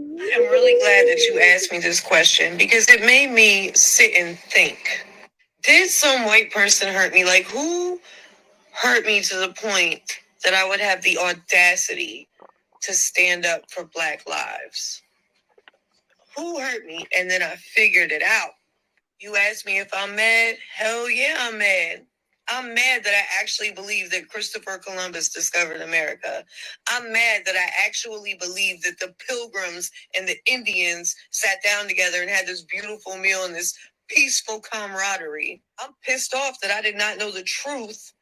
I am really glad that you asked me this question because it made me sit and think. Did some white person hurt me? Like, who hurt me to the point that I would have the audacity to stand up for Black lives? Who hurt me? And then I figured it out. You asked me if I'm mad? Hell yeah, I'm mad. I'm mad that I actually believe that Christopher Columbus discovered America. I'm mad that I actually believe that the Pilgrims and the Indians sat down together and had this beautiful meal and this peaceful camaraderie. I'm pissed off that I did not know the truth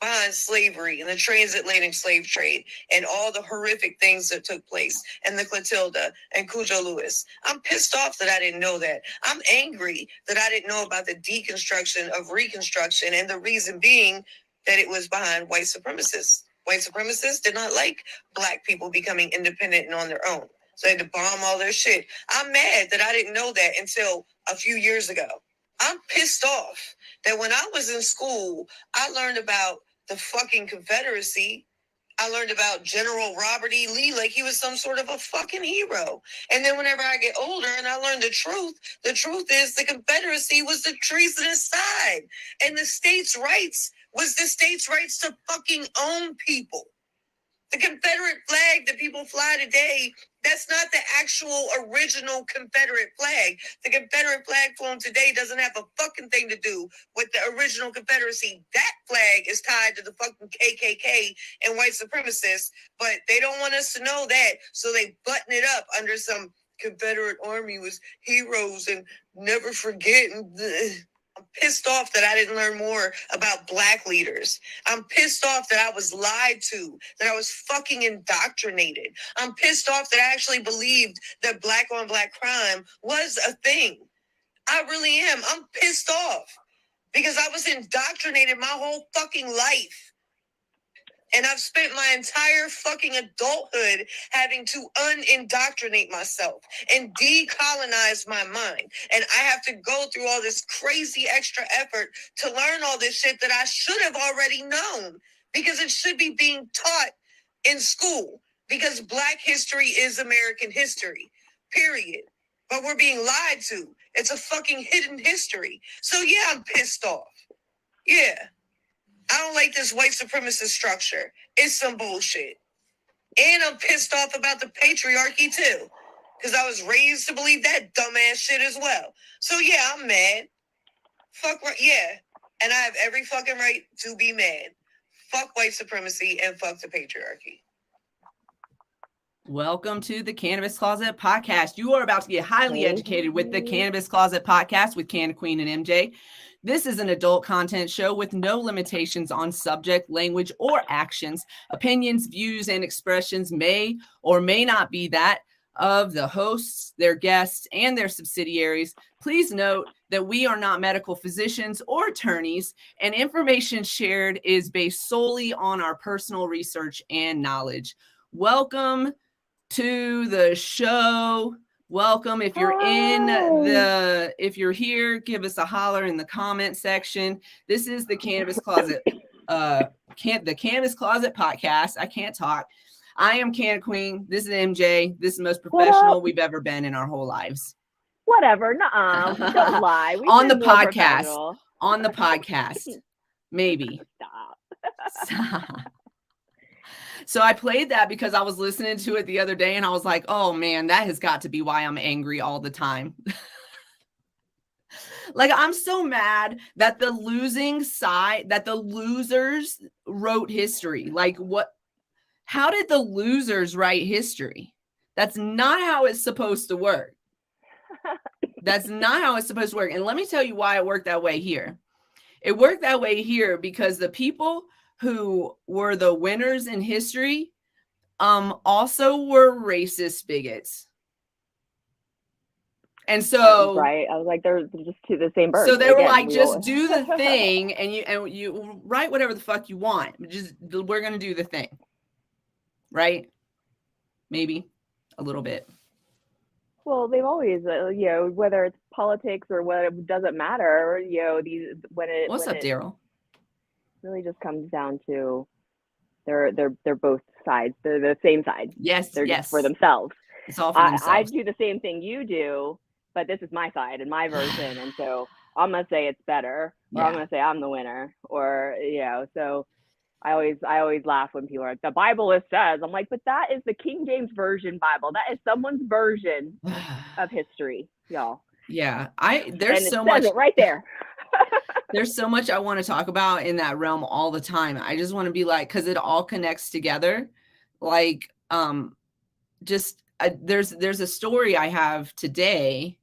behind slavery and the transatlantic slave trade and all the horrific things that took place and the Clotilda and Cujo Lewis. I'm pissed off that I didn't know that. I'm angry that I didn't know about the deconstruction of Reconstruction, and the reason being that it was behind white supremacists. White supremacists did not like Black people becoming independent and on their own. So they had to bomb all their shit. I'm mad that I didn't know that until a few years ago. I'm pissed off that when I was in school, I learned about the fucking Confederacy. I learned about General Robert E. Lee like he was some sort of a fucking hero. And then whenever I get older and I learn the truth is the Confederacy was the treasonous side. And the states' rights was the states' rights to fucking own people. The Confederate flag that people fly today, that's not the actual original Confederate flag. The Confederate flag flown today doesn't have a fucking thing to do with the original Confederacy. That flag is tied to the fucking KKK and white supremacists, but they don't want us to know that, so they button it up under some Confederate Army was heroes and never forget. I'm pissed off that I didn't learn more about Black leaders. I'm pissed off that I was lied to, that I was fucking indoctrinated. I'm pissed off that I actually believed that Black on Black crime was a thing. I really am. I'm pissed off because I was indoctrinated my whole fucking life. And I've spent my entire fucking adulthood having to unindoctrinate myself and decolonize my mind. And I have to go through all this crazy extra effort to learn all this shit that I should have already known because it should be being taught in school because Black history is American history, period. But we're being lied to. It's a fucking hidden history. So yeah, I'm pissed off. Yeah. I don't like this white supremacist structure. It's some bullshit. And I'm pissed off about the patriarchy too. Because I was raised to believe that dumbass shit as well. So yeah, I'm mad. Yeah. And I have every fucking right to be mad. Fuck white supremacy and fuck the patriarchy. Welcome to the Cannabis Closet Podcast. You are about to get highly educated with the Cannabis Closet Podcast with Canna Queen and MJ. This is an adult content show with no limitations on subject, language, or actions. Opinions, views, and expressions may or may not be that of the hosts, their guests, and their subsidiaries. Please note that we are not medical physicians or attorneys, and information shared is based solely on our personal research and knowledge. Welcome to the show. Welcome. If you're if you're here, give us a holler in the comment section. This is the Cannabis Closet, the Cannabis Closet Podcast. I can't talk. I am Canna Queen. This is MJ. This is the most professional we've ever been in our whole lives. Whatever. Nuh-uh. Don't lie. On the podcast. On the podcast. Maybe. Stop. So I played that because I was listening to it the other day and I was like, oh man, that has got to be why I'm angry all the time. Like, I'm so mad that the losing side, that the losers wrote history. Like, how did the losers write history? That's not how it's supposed to work. That's not how it's supposed to work. And let me tell you why it worked that way here. It worked that way here because the people who were the winners in history also were racist bigots. And so right, I was like, they're just to the same bird. So they were like, just do the thing and you write whatever the fuck you want. We're gonna do the thing. Right? Maybe a little bit. Well, they've always, whether it's politics or what, it doesn't matter. What's up, Daryl? Really just comes down to they're both sides. They're the same side. Yes, They're yes. just for themselves. It's all for I themselves. do the same thing you do, but this is my side and my version, and so I'm gonna say it's better, or I'm Yeah. gonna say I'm the winner, or So I always laugh when people are like, the Bible says. I'm like, but that is the King James Version Bible. That is someone's version of history, y'all. Yeah, And there's it so says much. it right there. There's so much I want to talk about in that realm all the time. I just want to be like, because it all connects together. Like, there's a story I have today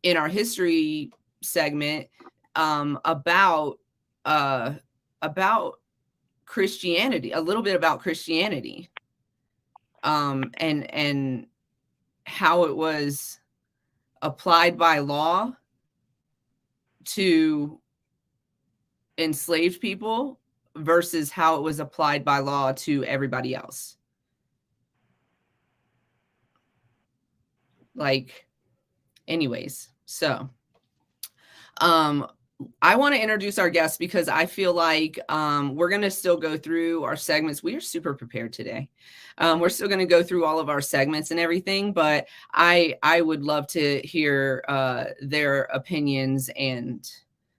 in our history segment about Christianity, a little bit about Christianity, and how it was applied by law to enslaved people versus how it was applied by law to everybody else. Like, anyways, so I want to introduce our guests because I feel like we're going to still go through our segments. We are super prepared today. We're still going to go through all of our segments and everything, but I would love to hear their opinions and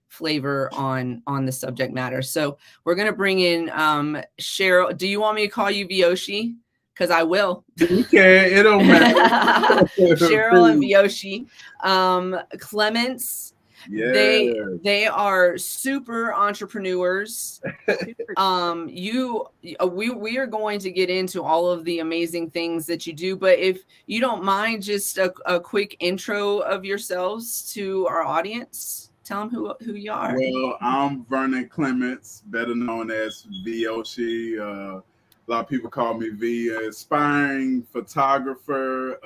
flavor on the subject matter. So we're going to bring in Cheryl. Do you want me to call you Veoshi? Because I will. You can. It don't matter. Cheryl and Veoshi. Clements. Yeah. They are super entrepreneurs. We are going to get into all of the amazing things that you do, but if you don't mind, just a quick intro of yourselves to our audience. Tell them who you are. Well, I'm Vernon Clements, better known as veoshi. A lot of people call me V. Aspiring photographer,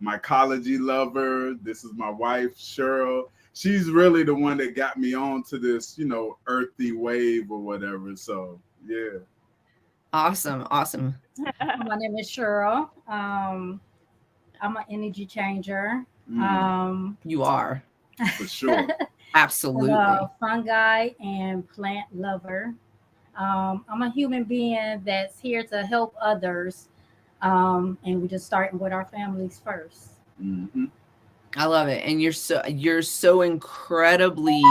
mycology lover. This is my wife, Cheryl. She's really the one that got me on to this, earthy wave or whatever. So, yeah. Awesome. My name is Cheryl. I'm an energy changer. You are. For sure. Absolutely. Fungi and plant lover. I'm a human being that's here to help others. And we just starting with our families first. Mm-hmm. I love it. And you're so incredibly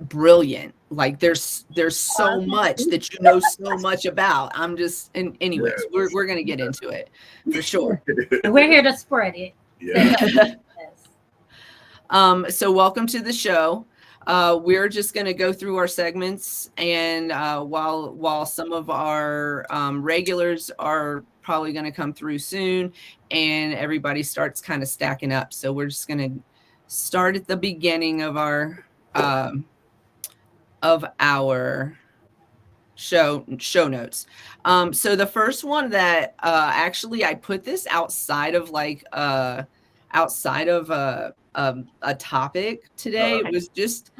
brilliant. Like there's so much that you know so much about. Anyways, Yeah. we're gonna get into it for sure. We're here to spread it. Yeah. So welcome to the show. We're just going to go through our segments, and while some of our regulars are probably going to come through soon, and everybody starts kind of stacking up. So we're just going to start at the beginning of our show notes. So the first one that actually I put this outside of a topic today. It was just,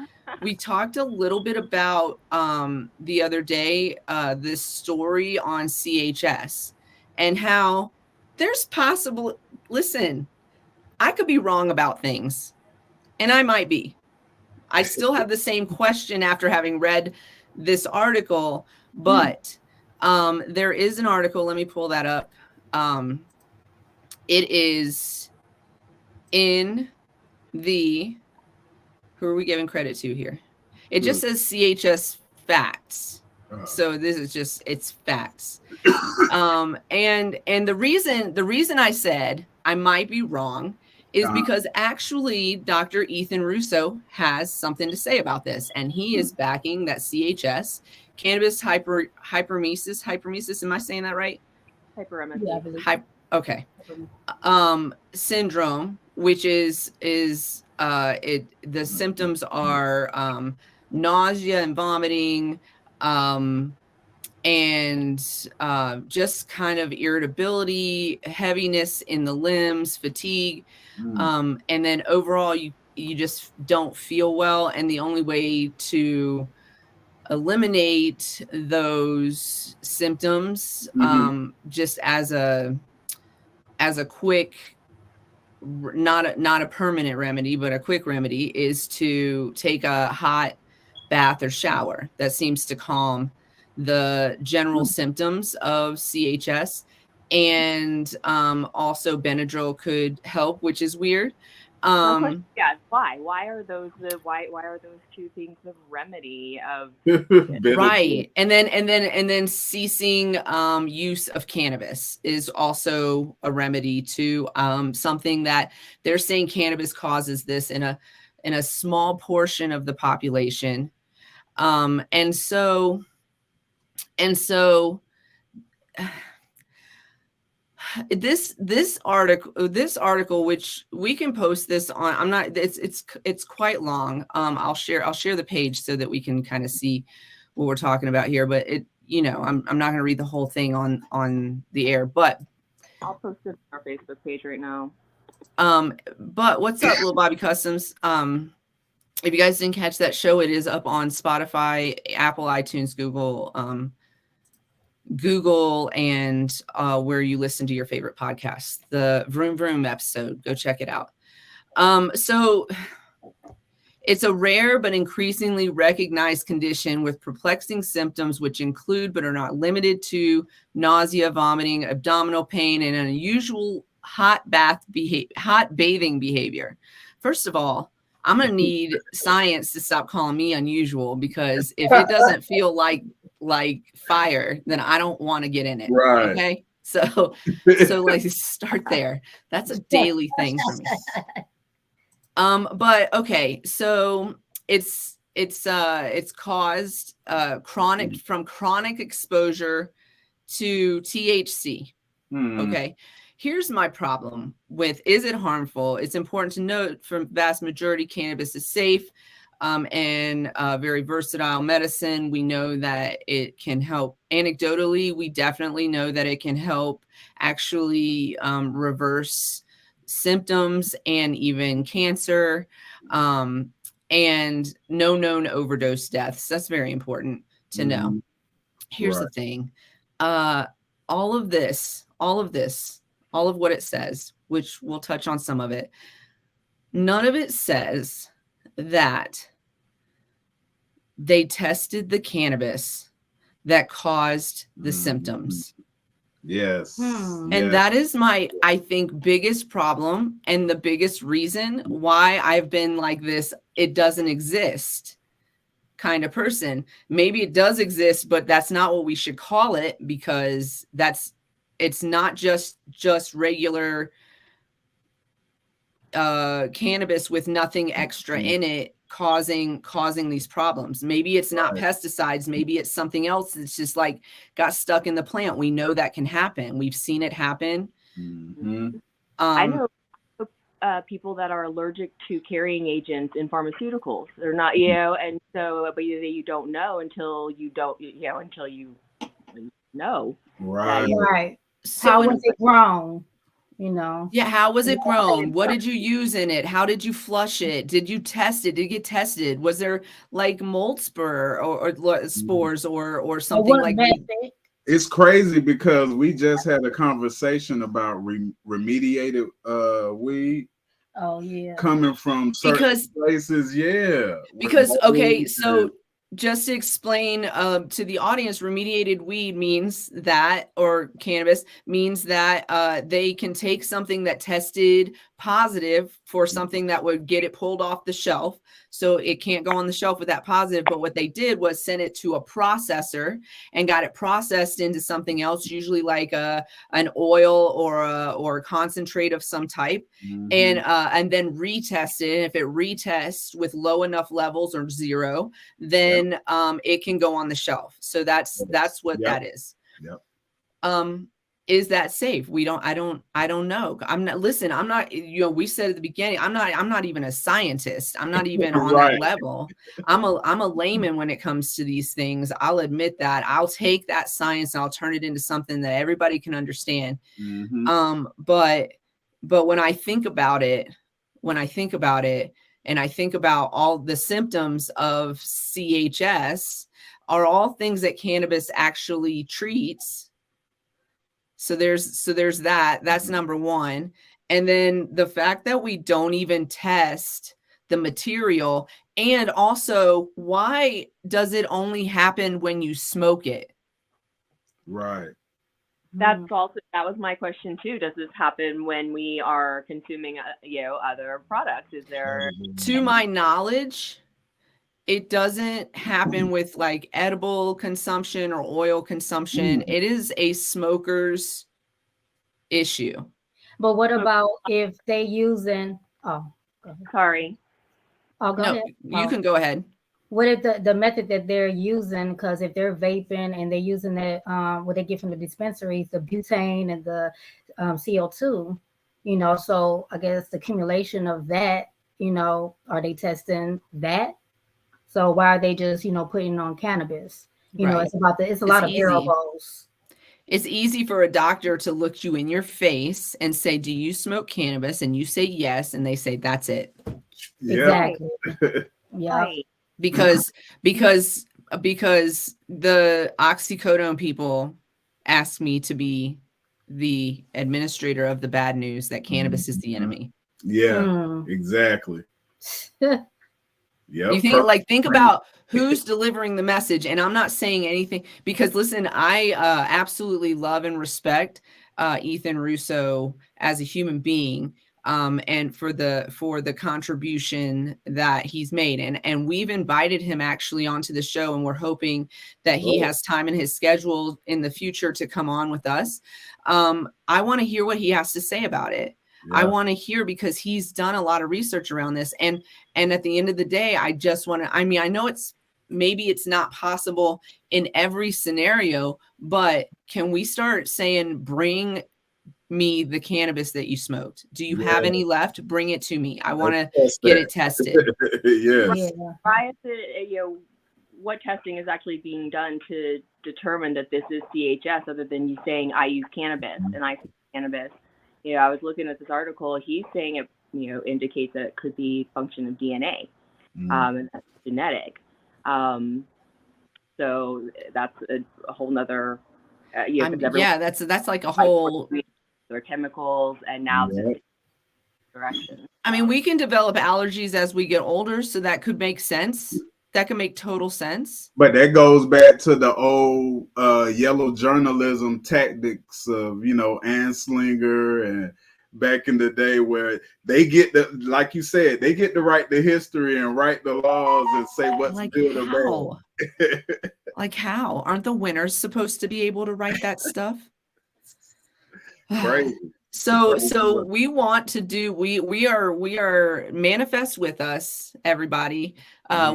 we talked a little bit about the other day this story on CHS and how there's possible, listen, I could be wrong about things, and I might be. I still have the same question after having read this article, but there is an article. Let me pull that up. It is in the, who are we giving credit to here? It just says CHS facts. So this is just, it's facts. And the reason I said I might be wrong is because actually Dr. Ethan Russo has something to say about this, and he is backing that CHS, cannabis hyperemesis. Am I saying that right? Hyperemesis. Okay. Syndrome, which is the symptoms are nausea and vomiting, and just kind of irritability, heaviness in the limbs, fatigue, and then overall you just don't feel well, and the only way to eliminate those symptoms, just as a quick, not a permanent remedy, but a quick remedy, is to take a hot bath or shower. That seems to calm the general symptoms of CHS. And also Benadryl could help, which is weird. My question, why are those two things of remedy of right? And then ceasing use of cannabis is also a remedy to something that they're saying cannabis causes this in a small portion of the population. And so this article, which we can post this on, it's quite long. I'll share the page so that we can kind of see what we're talking about here, but I'm not going to read the whole thing on the air, but I'll post it on our Facebook page right now. But what's up, Little Bobby Customs? If you guys didn't catch that show, it is up on Spotify, Apple, iTunes, Google, and where you listen to your favorite podcasts. The Vroom Vroom episode, go check it out. So it's a rare but increasingly recognized condition with perplexing symptoms, which include but are not limited to nausea, vomiting, abdominal pain, and an unusual hot bathing behavior. First of all, I'm going to need science to stop calling me unusual, because if it doesn't feel like fire, then I don't want to get in it. Right. Okay. So let's start there. That's a daily thing for me. But okay. So it's caused chronic exposure to THC. Okay. Here's my problem with, is it harmful? It's important to note, for vast majority, cannabis is safe and very versatile medicine. We know that it can help. Anecdotally, we definitely know that it can help actually reverse symptoms and even cancer, and no known overdose deaths. That's very important to know. Here's the thing. All of what it says, which we'll touch on some of it, none of it says that they tested the cannabis that caused the symptoms. Yes. And that is my, I think, biggest problem, and the biggest reason why I've been like this, it doesn't exist kind of person. Maybe it does exist, but that's not what we should call it, because it's not just regular cannabis with nothing extra in it causing these problems. Maybe it's not pesticides. Maybe it's something else that's just like got stuck in the plant. We know that can happen. We've seen it happen. I know people that are allergic to carrying agents in pharmaceuticals. They're not, and so, but you don't know until you know. Right. So how was it grown? Yeah, how was it grown? What did you use in it? How did you flush it? Did you test it? Did it get tested? Was there like mold spur or spores or something like that? It's crazy, because we just had a conversation about remediated weed. Oh yeah. Coming from certain places, Because okay, so just to explain to the audience, remediated weed means that, or cannabis means that they can take something that tested positive for something that would get it pulled off the shelf. So it can't go on the shelf with that positive. But what they did was send it to a processor and got it processed into something else, usually like an oil or a concentrate of some type, and then retest it. And if it retests with low enough levels or zero, then it can go on the shelf. So that's what that is. Is that safe? I don't know. I'm not, we said at the beginning, I'm not even a scientist. I'm not even on that level. I'm a layman when it comes to these things. I'll admit that. I'll take that science and I'll turn it into something that everybody can understand. But when I think about it, and I think about all the symptoms of CHS are all things that cannabis actually treats. So there's that's number one. And then the fact that we don't even test the material? And also, why does it only happen when you smoke it? Right. That was my question too. Does this happen when we are consuming, other products? Is there? To my knowledge, it doesn't happen with like edible consumption or oil consumption. It is a smoker's issue. But what about if they using? Oh, go ahead. Sorry. Oh, go ahead. You can go ahead. What if the method that they're using? Because if they're vaping and they're using that, what they get from the dispensaries, the butane and the CO2, so I guess the accumulation of that, are they testing that? So why are they just, putting on cannabis? It's a lot of variables. It's easy for a doctor to look you in your face and say, do you smoke cannabis? And you say yes. And they say, that's it. Yeah. Exactly. Yeah. Right. Because the oxycodone people asked me to be the administrator of the bad news that cannabis is the enemy. Yeah, exactly. You think about who's delivering the message. And I'm not saying anything because listen, I absolutely love and respect Ethan Russo as a human being. And for the contribution that he's made. And we've invited him actually onto the show, and we're hoping that he has time in his schedule in the future to come on with us. I want to hear what he has to say about it. Yeah. I want to hear because he's done a lot of research around this. And at the end of the day, I just want to, I know maybe it's not possible in every scenario, but can we start saying, bring me the cannabis that you smoked? Do you have any left? Bring it to me. I want to get it tested. Yes. Why is it, what testing is actually being done to determine that this is CHS other than you saying I use cannabis and I use cannabis? I was looking at this article. He's saying it, indicates that it could be function of DNA, and that's genetic. So that's a whole nother, that's like a whole. Or chemicals, and now this direction. We can develop allergies as we get older, so that could make sense. That can make total sense. But that goes back to the old yellow journalism tactics of Anslinger and back in the day where they get like you said, they get to write the history and write the laws and say what's good or bad. Like how? Aren't the winners supposed to be able to write that stuff? Right. So we want to do we are manifest with us, everybody.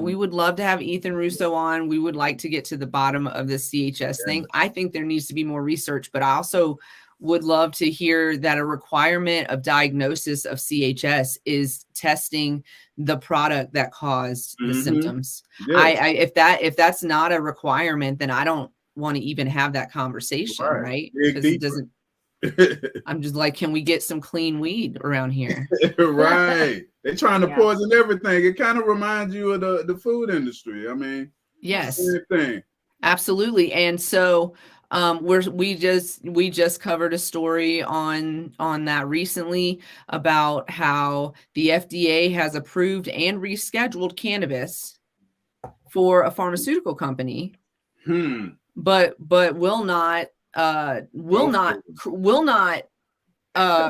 We would love to have Ethan Russo on. We would like to get to the bottom of the CHS thing. I think there needs to be more research, but I also would love to hear that a requirement of diagnosis of CHS is testing the product that caused the symptoms. Yes. If that's not a requirement, then I don't want to even have that conversation, right? Because it doesn't. I'm just like, can we get some clean weed around here? Right. They're trying to poison everything. It kind of reminds you of the food industry. Yes, same thing. Absolutely. And so we just covered a story on that recently about how the FDA has approved and rescheduled cannabis for a pharmaceutical company, but will not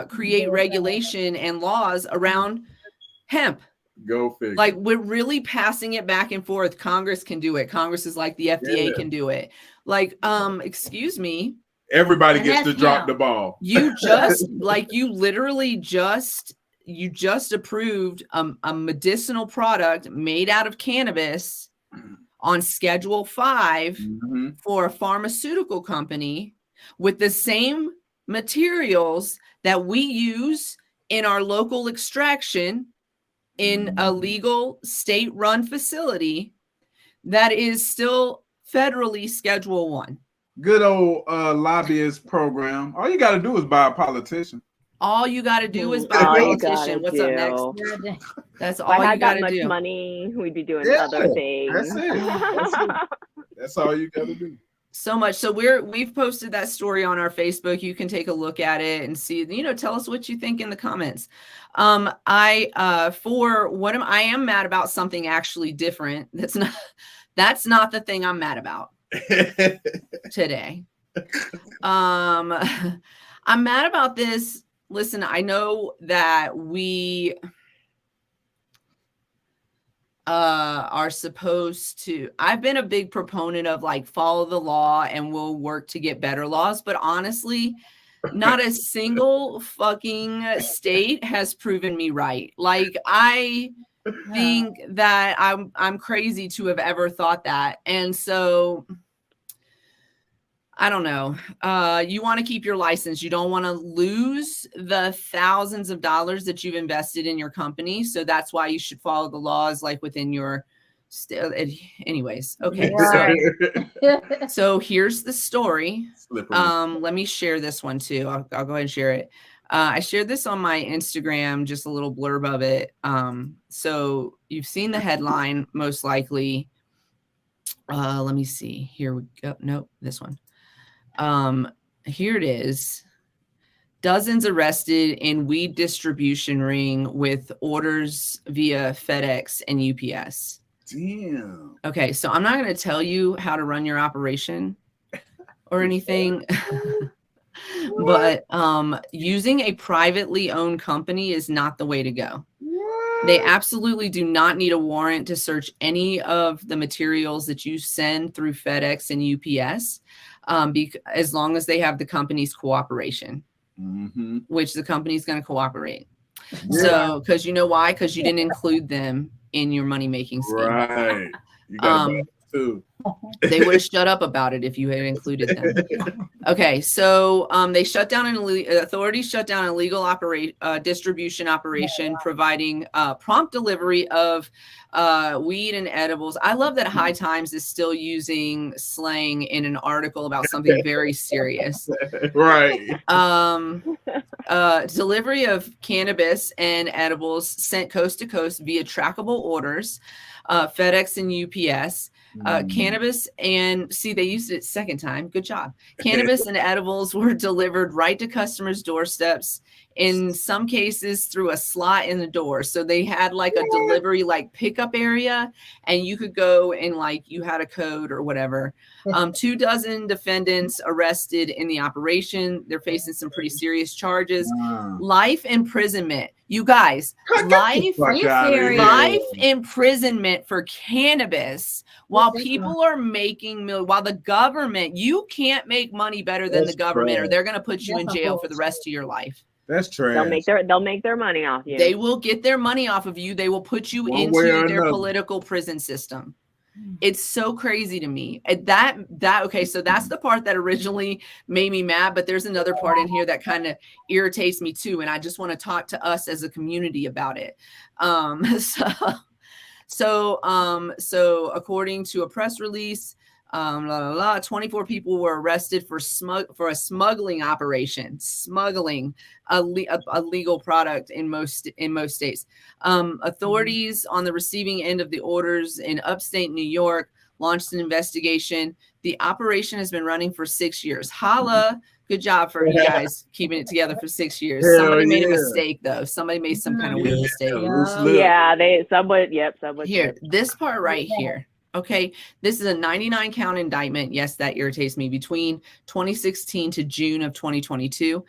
create regulation and laws around hemp. Go figure. Like, we're really passing it back and forth. Congress can do it. Congress is like the FDA can do it. Like, excuse me. Everybody gets to drop the ball. You just you just approved a medicinal product made out of cannabis on Schedule 5 for a pharmaceutical company with the same materials that we use in our local extraction in a legal state-run facility that is still federally Schedule 1. Good old lobbyist program. All you got to do is buy a politician. All you got to do is buy a politician. What's up next? That's all you got to do. Money, we'd be doing other things. That's it. That's all you got to do. So much. So we've posted that story on our Facebook. You can take a look at it and see, tell us what you think in the comments. I am mad about something actually different. That's not the thing I'm mad about today. I'm mad about this. Listen, I know that we are supposed to, I've been a big proponent of like follow the law and we'll work to get better laws, but honestly, not a single fucking state has proven me right. Like I think that I'm crazy to have ever thought that. And so I don't know. You want to keep your license. You don't want to lose the thousands of dollars that you've invested in your company. So that's why you should follow the laws like within your anyways. Okay. Right. So here's the story. Let me share this one too. I'll go ahead and share it. I shared this on my Instagram, just a little blurb of it. So you've seen the headline most likely. Let me see. Here we go. Nope, this one. Here it is. Dozens arrested in weed distribution ring with orders via FedEx and UPS. Damn. Okay, so I'm not going to tell you how to run your operation or anything, but using a privately owned company is not the way to go. They absolutely do not need a warrant to search any of the materials that you send through FedEx and UPS, as long as they have the company's cooperation, which the company's going to cooperate. Yeah. So, because you know why? Because you didn't include them in your money-making scheme. Right. You got too. They would have shut up about it if you had included them. Okay, so authorities shut down an illegal distribution operation, providing prompt delivery of weed and edibles. I love that High Times is still using slang in an article about something very serious. Right. Delivery of cannabis and edibles sent coast to coast via trackable orders, FedEx and UPS. Cannabis and they used it second time. Good job. Cannabis and edibles were delivered right to customers' doorsteps, in some cases through a slot in the door. So they had like a delivery, like pickup area, and you could go and like you had a code or whatever. 24 defendants arrested in the operation. They're facing some pretty serious charges. Life imprisonment. You guys, life imprisonment for cannabis while people are making while the government, you can't make money better than the government, or they're going to put you in jail for the rest of your life. That's trash. They'll make their money off you. They will get their money off of you. They will put you into their political prison system. It's so crazy to me. Okay, so that's the part that originally made me mad, but there's another part in here that kind of irritates me too, and I just want to talk to us as a community about it. So according to a press release, 24 people were arrested for a smuggling operation, a legal product in most states. Authorities on the receiving end of the orders in upstate New York launched an investigation. The operation has been running for 6 years. Holla. Good job for you guys keeping it together for 6 years. Somebody made a mistake though. Somebody made some kind of weird mistake. Here, this part right here. Okay, this is a 99 count indictment. Yes, that irritates me. Between 2016 to June of 2022.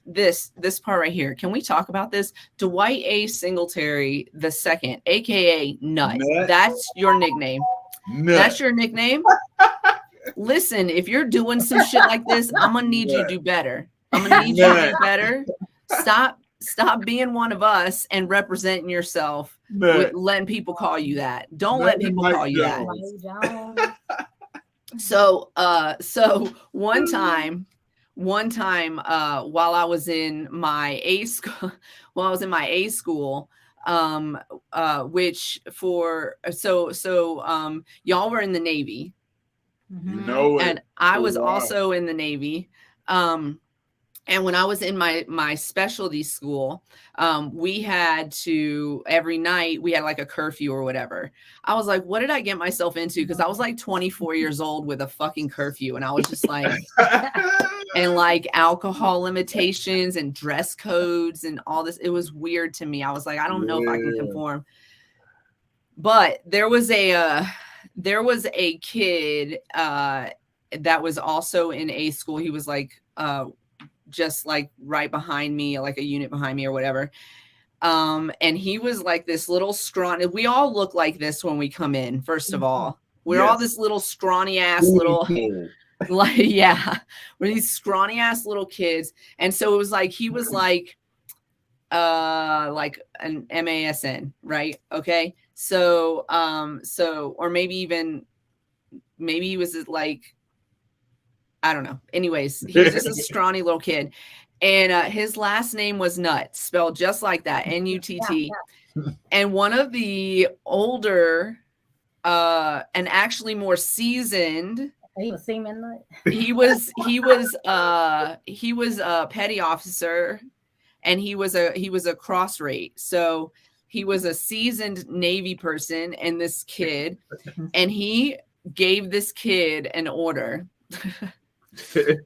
This part right here. Can we talk about this? Dwight A. Singletary II, aka Nut. That's your nickname. Nut. That's your nickname. Listen, if you're doing some shit like this, I'm gonna need you to do better. I'm gonna need you to do better. Stop being one of us and representing yourself with letting people call you that. Don't let people call you that. So one time while I was in my A school, which y'all were in the Navy. You know it. And I was also in the Navy. And when I was in my specialty school, we had to, every night we had like a curfew or whatever. I was like, what did I get myself into? Because I was like 24 years old with a fucking curfew. And I was just like, and like alcohol limitations and dress codes and all this. It was weird to me. I was like, I don't know if I can conform. But there was a kid that was also in a school. He was like, just like right behind me, like a unit behind me or whatever. And he was like this little scrawny, we all look like this when we come in. First of all, we're all this little scrawny ass little, like, yeah, we're these scrawny ass little kids. And so it was like, he was like an MASN, right? Okay. So, or maybe he was like, I don't know. Anyways, he was just a scrawny little kid. And his last name was Nut, spelled just like that, N-U-T-T. And one of the older and actually more seasoned, he was seaman Nut. he was a petty officer, and he was a cross rate. So he was a seasoned Navy person, and this kid, and he gave this kid an order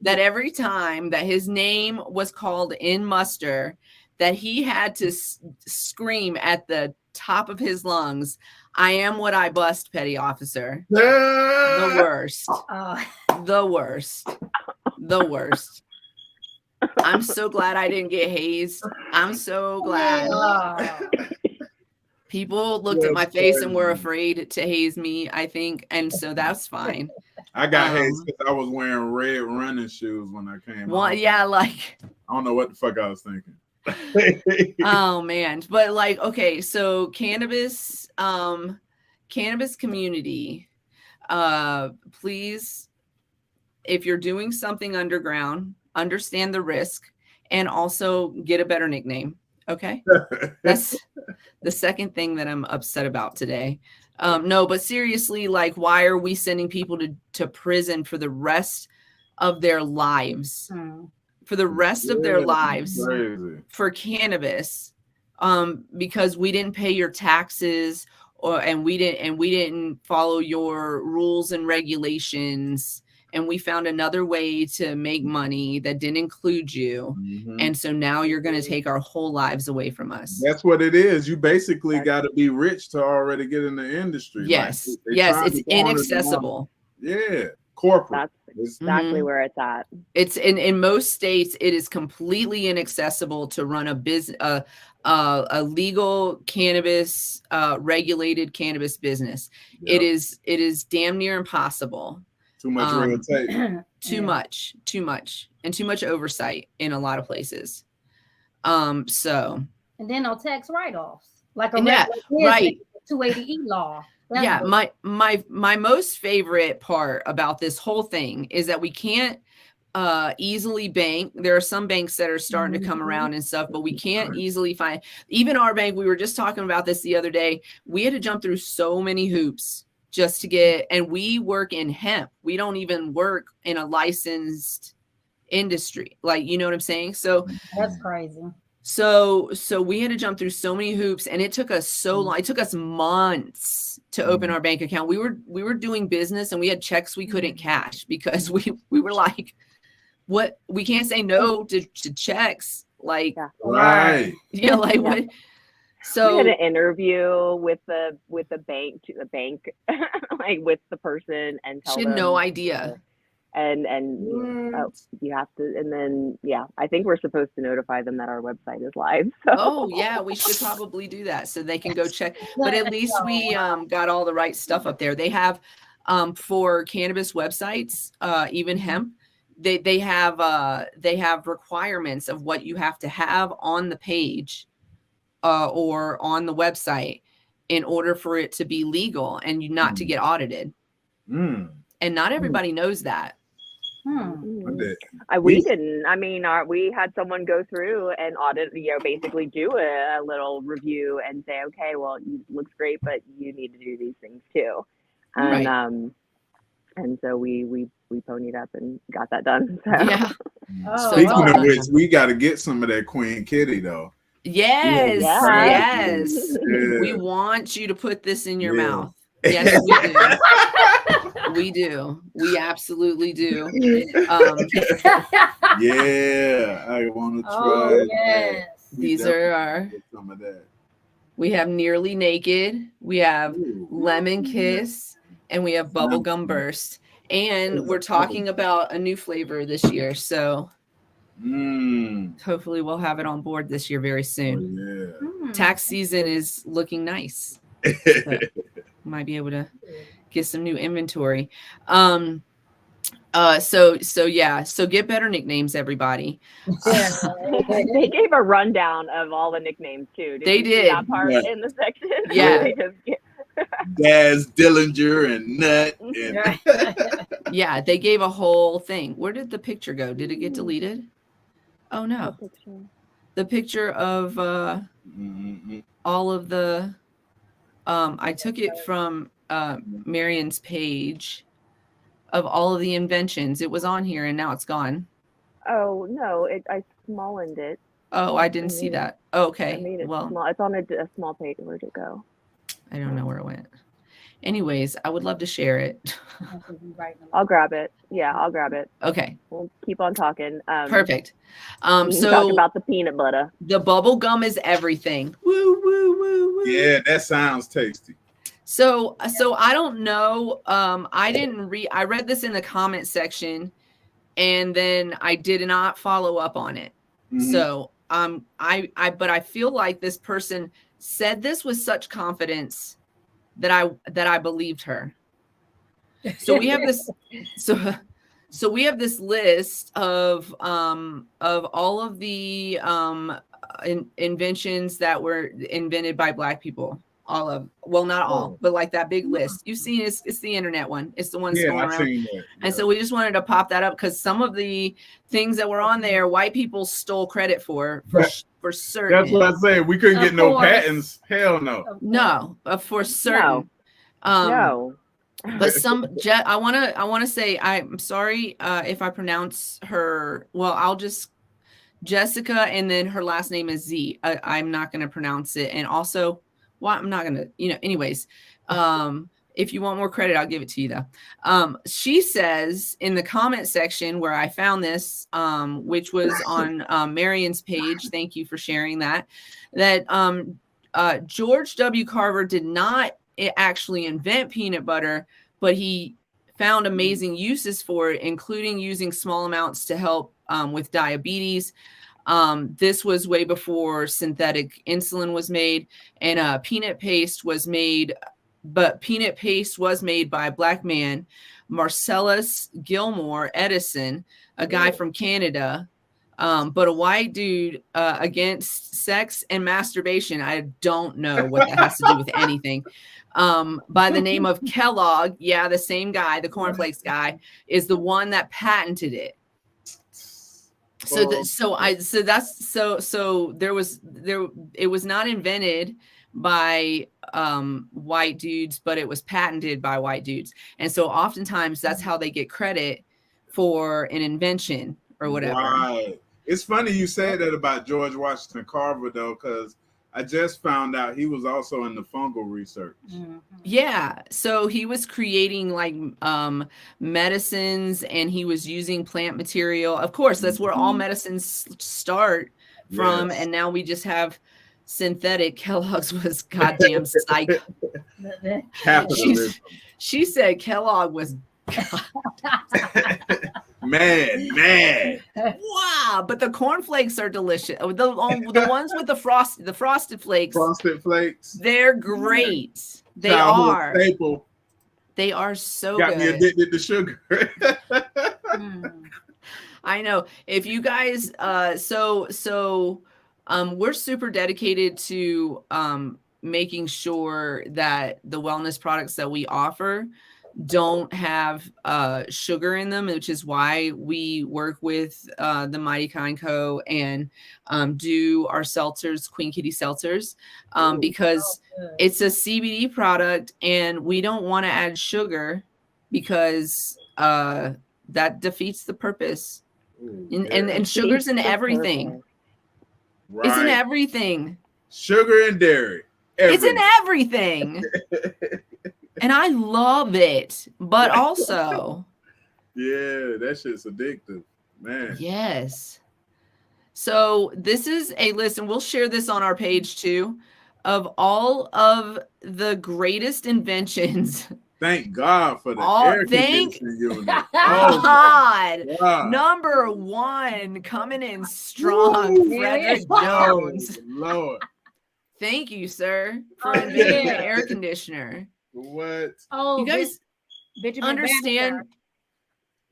that every time that his name was called in muster, that he had to scream at the top of his lungs, "I am what I bust, petty officer." The worst. The worst. The worst. I'm so glad I didn't get hazed. I'm so glad. People looked at my face and were afraid to haze me, I think. And so that's fine. I got hazed because I was wearing red running shoes when I came. Well, yeah, like I don't know what the fuck I was thinking. Oh man. But like, okay, so cannabis community, please, if you're doing something underground, understand the risk and also get a better nickname. Okay. That's the second thing that I'm upset about today. No, but seriously, like, why are we sending people to prison for the rest of their lives? For the rest of their lives for cannabis? Because we didn't pay your taxes, and we didn't follow your rules and regulations, and we found another way to make money that didn't include you. And so now you're going to take our whole lives away from us. That's what it is. You basically got to be rich to already get in the industry. Yes. Like, yes. It's inaccessible. Yeah. Corporate. That's exactly where it's at. It's in most states, it is completely inaccessible to run a business, a legal cannabis, regulated cannabis business. Yep. It is damn near impossible. Too much red tape. Too much, and too much oversight in a lot of places. So. And then no tax write-offs, like a right 280E law. Yeah, my most favorite part about this whole thing is that we can't easily bank. There are some banks that are starting to come around and stuff, but we can't easily find. Even our bank, we were just talking about this the other day. We had to jump through so many hoops just to get, and we work in hemp. We don't even work in a licensed industry. Like, you know what I'm saying? So that's crazy. So we had to jump through so many hoops, and it took us so long. It took us months to open our bank account. We were doing business, and we had checks we couldn't cash because we were like, what? We can't say no to checks. Like, right. Yeah, like what? So we had an interview with the bank, like with the person, and tell she had no idea. And you have to, and then I think we're supposed to notify them that our website is live. So. Oh yeah, we should probably do that so they can go check. But at least we got all the right stuff up there. They have for cannabis websites, even hemp, they have requirements of what you have to have on the page or on the website in order for it to be legal and you not to get audited. And not everybody knows that. We didn't. I mean, we had someone go through and audit, basically do a little review and say, okay, well, it looks great, but you need to do these things too. And and so we ponied up and got that done. So. Yeah. Oh, Speaking wow. of which, we got to get some of that Queen Kitty though. Yes, Yeah. yes. Yeah. We want you to put this in your Yeah. mouth. Yes, we do. We do. We absolutely do. Yeah, I want to try. Oh, yes. These are our. Get some of that. We have Nearly Naked. We have Ooh. Lemon Kiss, and we have Bubblegum Burst. And we're talking about a new flavor this year, so hopefully we'll have it on board this year very soon. Oh, yeah. Tax season is looking nice. So might be able to get some new inventory. So get better nicknames, everybody. They gave a rundown of all the nicknames too. They you see did. that part in the section. Yeah. Daz, Dillinger, and Nut. And Yeah, they gave a whole thing. Where did the picture go? Did it get deleted? Oh no. The picture of all of the I took it from Marion's page of all of the inventions. It was on here and now it's gone. Oh no, I smallened it. Oh, I didn't see that. Oh, okay. I made it well, small. It's on a small page. Where'd it go? I don't know where it went. Anyways, I would love to share it. I'll grab it. Yeah, I'll grab it. Okay. We'll keep on talking. Perfect. So talk about the peanut butter. The bubble gum is everything. Woo, woo, woo, woo. yeah, that sounds tasty. So I don't know. I read this in the comment section and then I did not follow up on it. So but I feel like this person said this with such confidence that I believed her. So we have this so we have this list of all of the inventions that were invented by Black people. All of, well, not all, but like that big list you've seen. It's the internet one. It's the one that's going around. Seen that. And so we just wanted to pop that up because some of the things that were on there, white people stole credit for certain. That's what I said. We couldn't get no patents. Hell no. No, for certain. No. But I want to say, I'm sorry if I pronounce her. Well, I'll just Jessica, and then her last name is Z. I'm not going to pronounce it, and also. Well, I'm not going to, anyways, if you want more credit, I'll give it to you though. She says in the comment section where I found this, which was on Marion's page. Thank you for sharing that George W. Carver did not actually invent peanut butter, but he found amazing uses for it, including using small amounts to help with diabetes. This was way before synthetic insulin was made, and peanut paste was made by a Black man, Marcellus Gilmore Edison, a guy from Canada, but a white dude against sex and masturbation. I don't know what that has to do with anything. By the name of Kellogg, yeah, the same guy, the cornflakes guy, is the one that patented it. It was not invented by white dudes, but it was patented by white dudes. And so oftentimes that's how they get credit for an invention or whatever. Right. It's funny you said that about George Washington Carver though, because I just found out he was also in the fungal research. Yeah. So he was creating like medicines, and he was using plant material. Of course, that's where all medicines start from. Yes. And now we just have synthetic. Kellogg's was goddamn psych. Capitalism. She said Kellogg was man. Wow, but the cornflakes are delicious. The ones with the frosted flakes. Frosted flakes. They're great. They Childhood are. Staple. They are so Got good. me addicted to sugar. I know. If you guys, we're super dedicated to making sure that the wellness products that we offer don't have sugar in them, which is why we work with the Mighty Kind Co. and do our seltzers, Queen Kitty seltzers, because it's a CBD product and we don't want to add sugar because that defeats the purpose and sugar's in everything. Right. It's in everything. Sugar and dairy. It's in everything. And I love it. But also, yeah, that shit's addictive, man. Yes. So this is a list, and we'll share this on our page too, of all of the greatest inventions. Thank God for the air Thank conditioning unit. God. God. Number one, coming in strong, Woo. Frederick Oh, Jones. Lord. Thank you, sir, for Oh, inventing yeah. the air conditioner. What? Oh, You guys Benjamin understand? Banneker.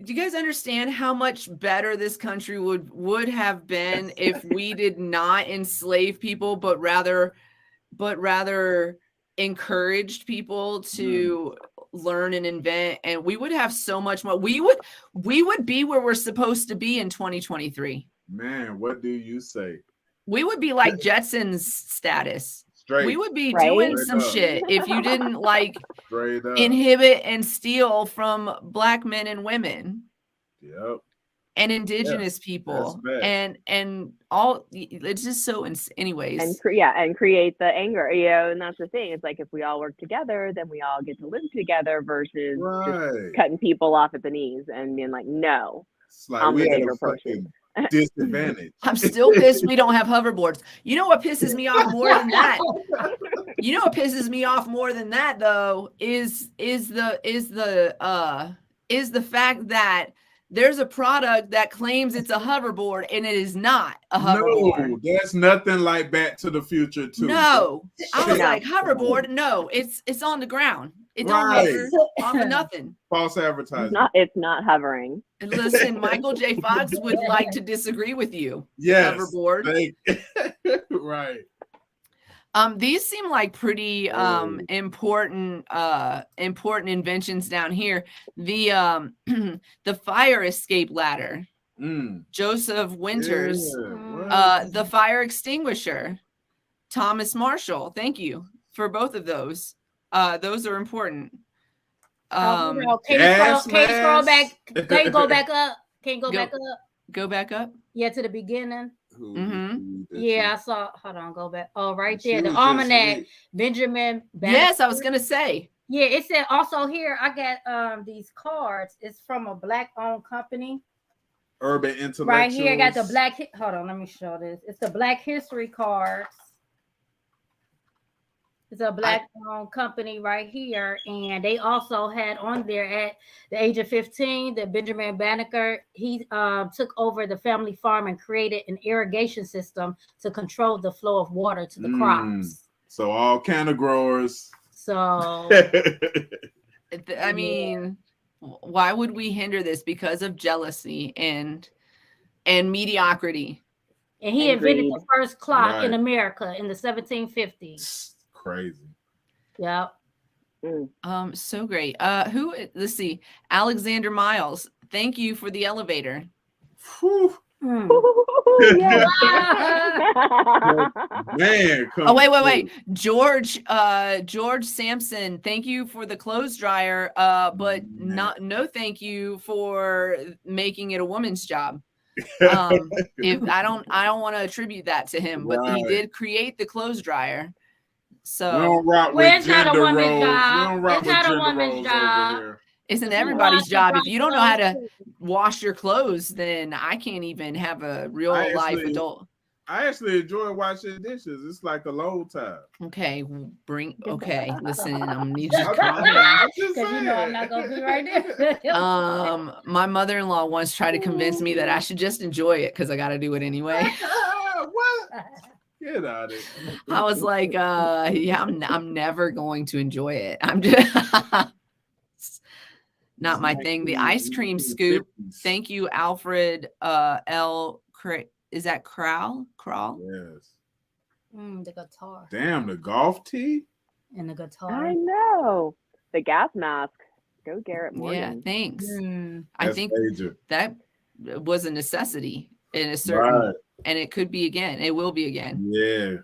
Do you guys understand how much better this country would have been if we did not enslave people, but rather encouraged people to learn and invent? And we would have so much more. We would be where we're supposed to be in 2023. Man, what do you say? We would be like Jetsons status. Straight. We would be Right? doing Straight some up. shit if you didn't like Straight up. inhibit and steal from Black men and women. Yep. And indigenous people, and all. It's just so. Anyways, and create the anger, and that's the thing. It's like if we all work together, then we all get to live together versus just cutting people off at the knees and being like, no, It's like I'm we the had bigger a person. fucking disadvantage. I'm still pissed we don't have hoverboards. You know what pisses me off more than that? You know what pisses me off more than that though is the fact that there's a product that claims it's a hoverboard and it is not a hoverboard. No, there's nothing like Back to the Future 2. No, I was No. like, hoverboard. No, it's on the ground. It don't Right. hover off of nothing. False advertising. It's not hovering. And listen, Michael J. Fox would like to disagree with you. Yes. Hoverboard. Right. These seem like pretty important inventions down here. The the fire escape ladder. Joseph Winters. Yeah. The fire extinguisher. Thomas Marshall. Thank you for both of those. Those are important. Can you scroll back? Can you go back up? Can you go back up? Go back up. Yeah, to the beginning. Mm-hmm. Yeah, I saw. Hold on, go back. Oh, right there, the almanac. Benjamin Banneker. Yes, I was gonna say. Yeah, it said also here. I got these cards. It's from a Black-owned company. Urban Intellectuals. Right here, I got the Black. Hold on, let me show this. It's the Black History cards. It's a Black-owned company right here, and they also had on there at the age of 15 that Benjamin Banneker, he took over the family farm and created an irrigation system to control the flow of water to the crops. So all canna growers. So I mean, why would we hinder this? Because of jealousy and mediocrity. And he invented the first clock in America in the 1750s. Crazy. Yeah. So great. Let's see. Alexander Miles. Thank you for the elevator. Man, oh, wait. George Sampson, thank you for the clothes dryer. But no thank you for making it a woman's job. If I don't want to attribute that to him, but he did create the clothes dryer. So we don't rock with gender roles. We don't rock with gender roles over here. Isn't everybody's job? If you don't know how to wash your clothes, then I can't even have a real life adult. I actually enjoy washing dishes. It's like a low time. Okay, listen, I'm gonna need you to calm down. Because you know I'm not gonna be right there. My mother-in-law once tried to convince me that I should just enjoy it because I got to do it anyway. What? Get out of it. I was like, yeah, I'm never going to enjoy it. I'm just not my thing. The ice cream scoop. Thank you, Alfred L. Is that Crowell? Yes. The guitar. Damn, the golf tee? And the guitar. I know. The gas mask. Go Garrett Morgan. Yeah, thanks. I think that was a necessity in a certain, and it could be again. It will be again. Yeah.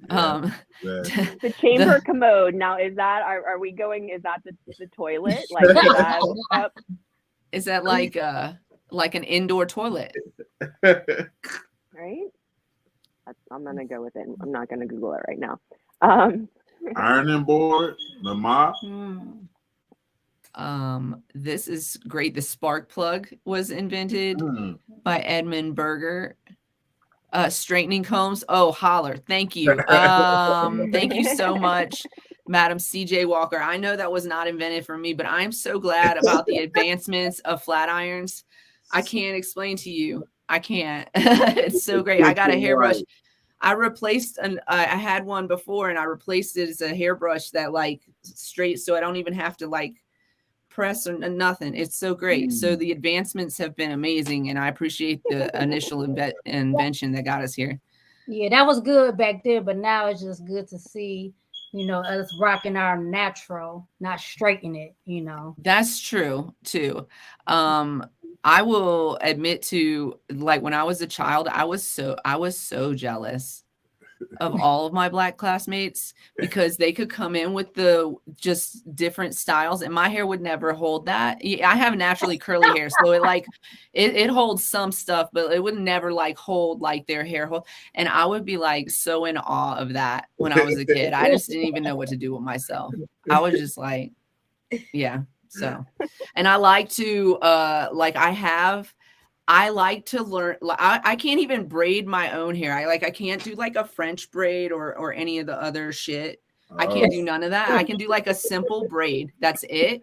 The chamber commode. Now, is that are we going? Is that the toilet? Like, is that like an indoor toilet? Right? I'm gonna go with it. I'm not gonna Google it right now. Ironing board, the mop. This is great. The spark plug was invented by Edmund Berger. Straightening combs. Oh, holler. Thank you. Thank you so much, Madam CJ Walker. I know that was not invented for me, but I'm so glad about the advancements of flat irons. I can't explain to you. I can't. It's so great. I got a hairbrush. I replaced I had one before and I replaced it as a hairbrush that like straight, so I don't even have to like press or nothing. It's so great. So the advancements have been amazing, and I appreciate the initial invention that got us here. Yeah, that was good back then, but now it's just good to see, you know, us rocking our natural, not straighten it, you know. That's true too. I will admit to, like, when I was a child, I was so jealous of all of my Black classmates because they could come in with the just different styles, and my hair would never hold that. I have naturally curly hair, so it holds some stuff, but it would never like hold like their hair hold. And I would be like so in awe of that when I was a kid. I just didn't even know what to do with myself. I was just like, yeah. So, and I like to I like to learn. I can't even braid my own hair. I can't do like a French braid or any of the other shit. I can't do none of that. I can do like a simple braid. That's it.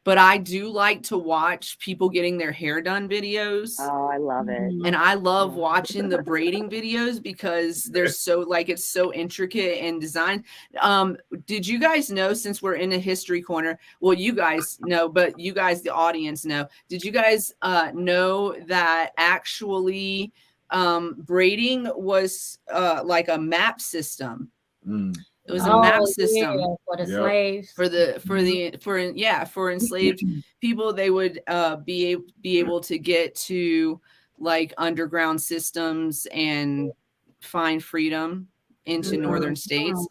But I do like to watch people getting their hair done videos. Oh, I love it. And I love watching the braiding videos because they're so like, it's so intricate and designed. Did you guys know, since we're in a history corner, well, you guys know, but you guys, the audience, know, did you guys know that actually braiding was like a map system? It was a map system for the slaves, for enslaved people. They would be able to get to like underground systems and find freedom into northern states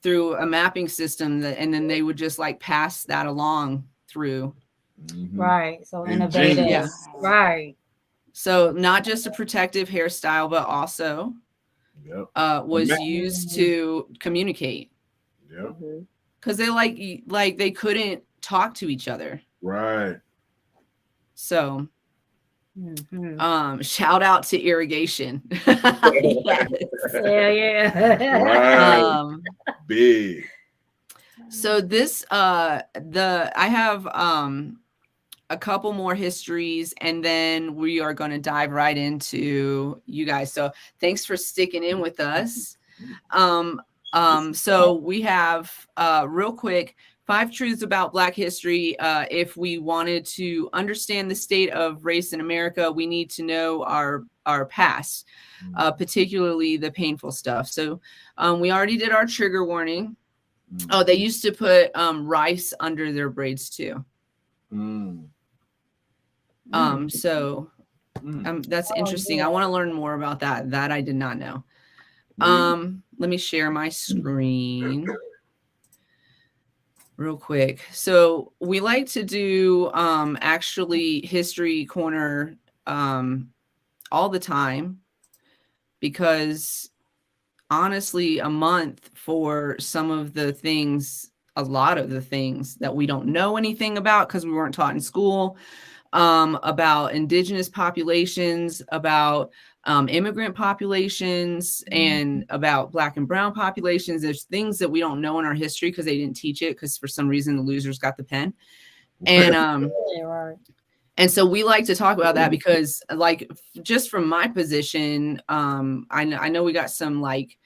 through a mapping system, and then they would just like pass that along through. Right. So innovative. Yeah. Right. So not just a protective hairstyle, but also was used to communicate. Because they like they couldn't talk to each other. Right. So shout out to irrigation. Yeah. Big. So this I have a couple more histories, and then we are going to dive right into you guys. So thanks for sticking in with us. So we have real quick 5 truths about Black history. If we wanted to understand the state of race in America, we need to know our past, particularly the painful stuff. So we already did our trigger warning. Oh, they used to put rice under their braids too. So that's interesting. I want to learn more about that. That I did not know. Let me share my screen real quick. So we like to do actually history corner all the time, because honestly, a month for some of the things, a lot of the things that we don't know anything about because we weren't taught in school, about indigenous populations, about immigrant populations, and about Black and brown populations. There's things that we don't know in our history because they didn't teach it, because for some reason the losers got the pen. And and so we like to talk about that because, like, just from my position, I know we got some like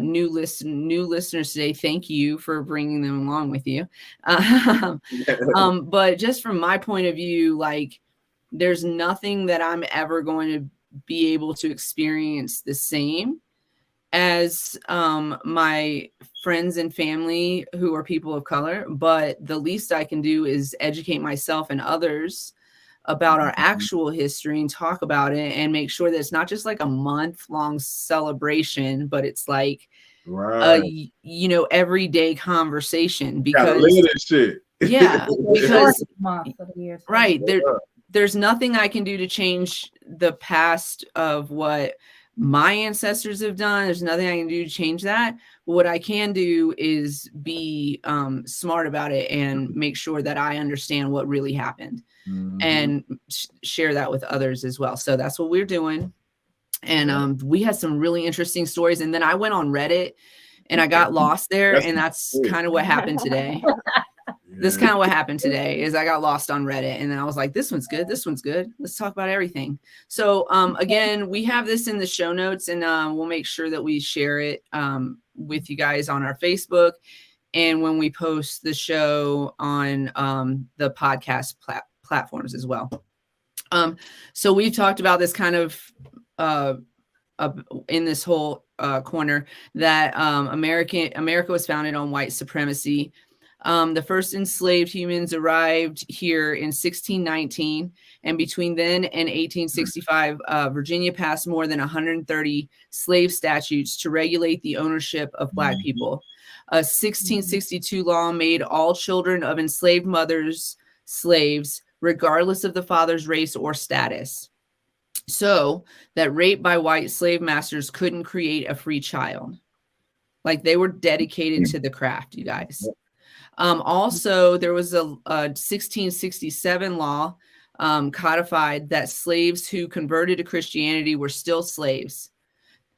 new listeners today. Thank you for bringing them along with you. But just from my point of view, like, there's nothing that I'm ever going to be able to experience the same as my friends and family who are people of color. But the least I can do is educate myself and others about our actual history and talk about it, and make sure that it's not just like a month-long celebration, but it's like everyday conversation. Because gotta live this shit. Yeah, because there's nothing I can do to change the past of what my ancestors have done. There's nothing I can do to change that. What I can do is be smart about it and make sure that I understand what really happened and share that with others as well. So that's what we're doing. And we had some really interesting stories. And then I went on Reddit and I got lost there. And that's kind of what happened today. This kind of what happened today is I got lost on Reddit and then I was like, this one's good. This one's good. Let's talk about everything. So again, we have this in the show notes and we'll make sure that we share it with you guys on our Facebook and when we post the show on the podcast platforms as well. So we've talked about this kind of in this whole corner that America was founded on white supremacy. The first enslaved humans arrived here in 1619, and between then and 1865, Virginia passed more than 130 slave statutes to regulate the ownership of Black people. A 1662 law made all children of enslaved mothers slaves, regardless of the father's race or status, so that rape by white slave masters couldn't create a free child. Like they were dedicated to the craft, you guys. Also, there was a 1667 law codified that slaves who converted to Christianity were still slaves.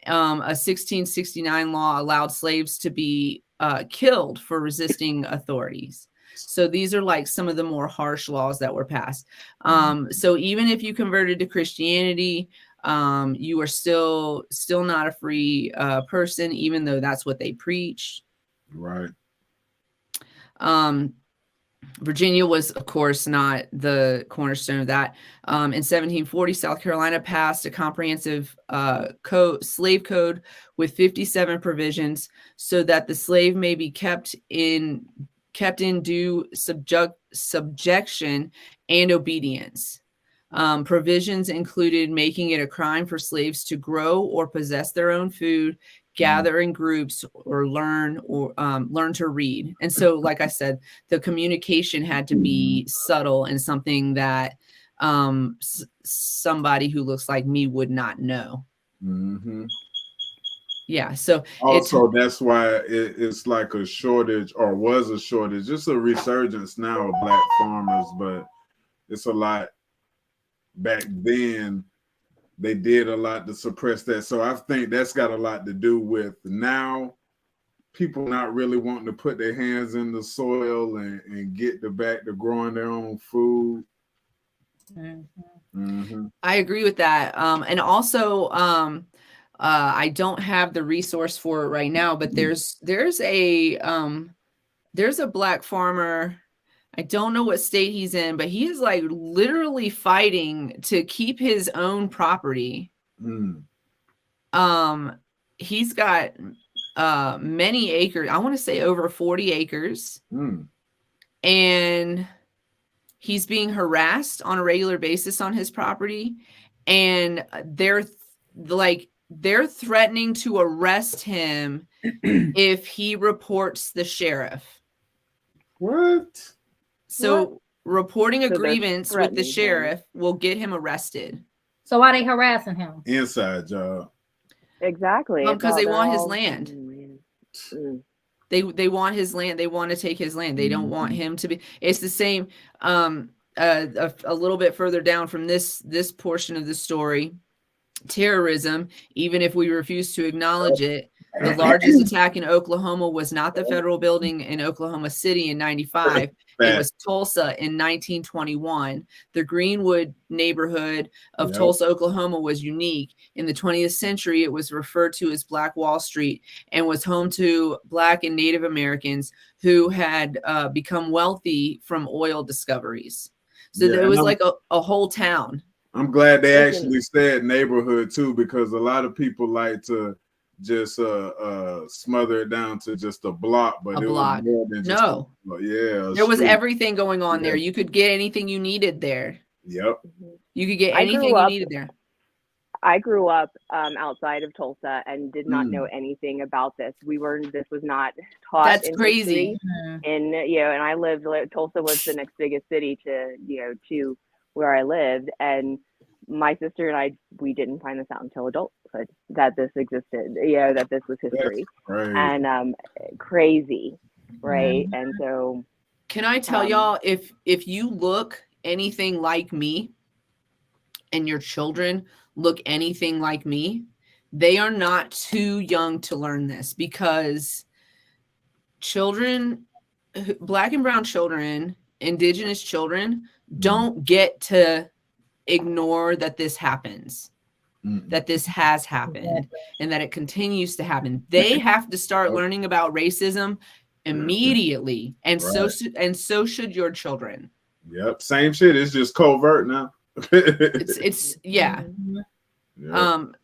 A 1669 law allowed slaves to be killed for resisting authorities. So these are like some of the more harsh laws that were passed. So even if you converted to Christianity, you are still not a free person, even though that's what they preach. Right. Virginia was, of course, not the cornerstone of that. In 1740, South Carolina passed a comprehensive slave code with 57 provisions so that the slave may be kept in due subjection and obedience. Provisions included making it a crime for slaves to grow or possess their own food, gather in groups, or learn to read. And so, like I said, the communication had to be subtle and something that somebody who looks like me would not know. Yeah. So also, that's why it's like a shortage, or was a shortage. It's a resurgence now of Black farmers, but it's a lot back then. They did a lot to suppress that. So I think that's got a lot to do with now people not really wanting to put their hands in the soil and get back to growing their own food. I agree with that. And also, I don't have the resource for it right now, but there's a Black farmer. I don't know what state he's in, but he is like literally fighting to keep his own property. He's got many acres. I want to say over 40 acres. And he's being harassed on a regular basis on his property. And they're threatening to arrest him if he reports the sheriff. What? So reporting a grievance with the sheriff will get him arrested. So why are they harassing him? Inside job. Exactly. Because they want his land. They want his land. They want to take his land. They don't want him to be. It's the same. A little bit further down from this portion of the story, terrorism. Even if we refuse to acknowledge it, the largest attack in Oklahoma was not the federal building in Oklahoma City in 95. It was Tulsa in 1921. The Greenwood neighborhood of Tulsa, Oklahoma was unique. In the 20th century, it was referred to as Black Wall Street and was home to Black and Native Americans who had become wealthy from oil discoveries. So there was like a whole town. I'm glad they actually said neighborhood too, because a lot of people like to just smother it down to just a block, but it was more than just there was everything going on there. You could get anything you needed there. You could get anything you needed there. I grew up outside of Tulsa and did not know anything about this. This was not taught. That's crazy. And and I lived. Tulsa was the next biggest city to where I lived, and my sister and I, we didn't find this out until adulthood that this existed, that this was history. And crazy, right? And so, can I tell y'all, if you look anything like me and your children look anything like me, they are not too young to learn this, because children, Black and brown children, indigenous children, don't get to ignore that this happens, that this has happened, and that it continues to happen. They have to start learning about racism immediately, and so should your children. Yep, same shit. It's just covert now. it's yeah.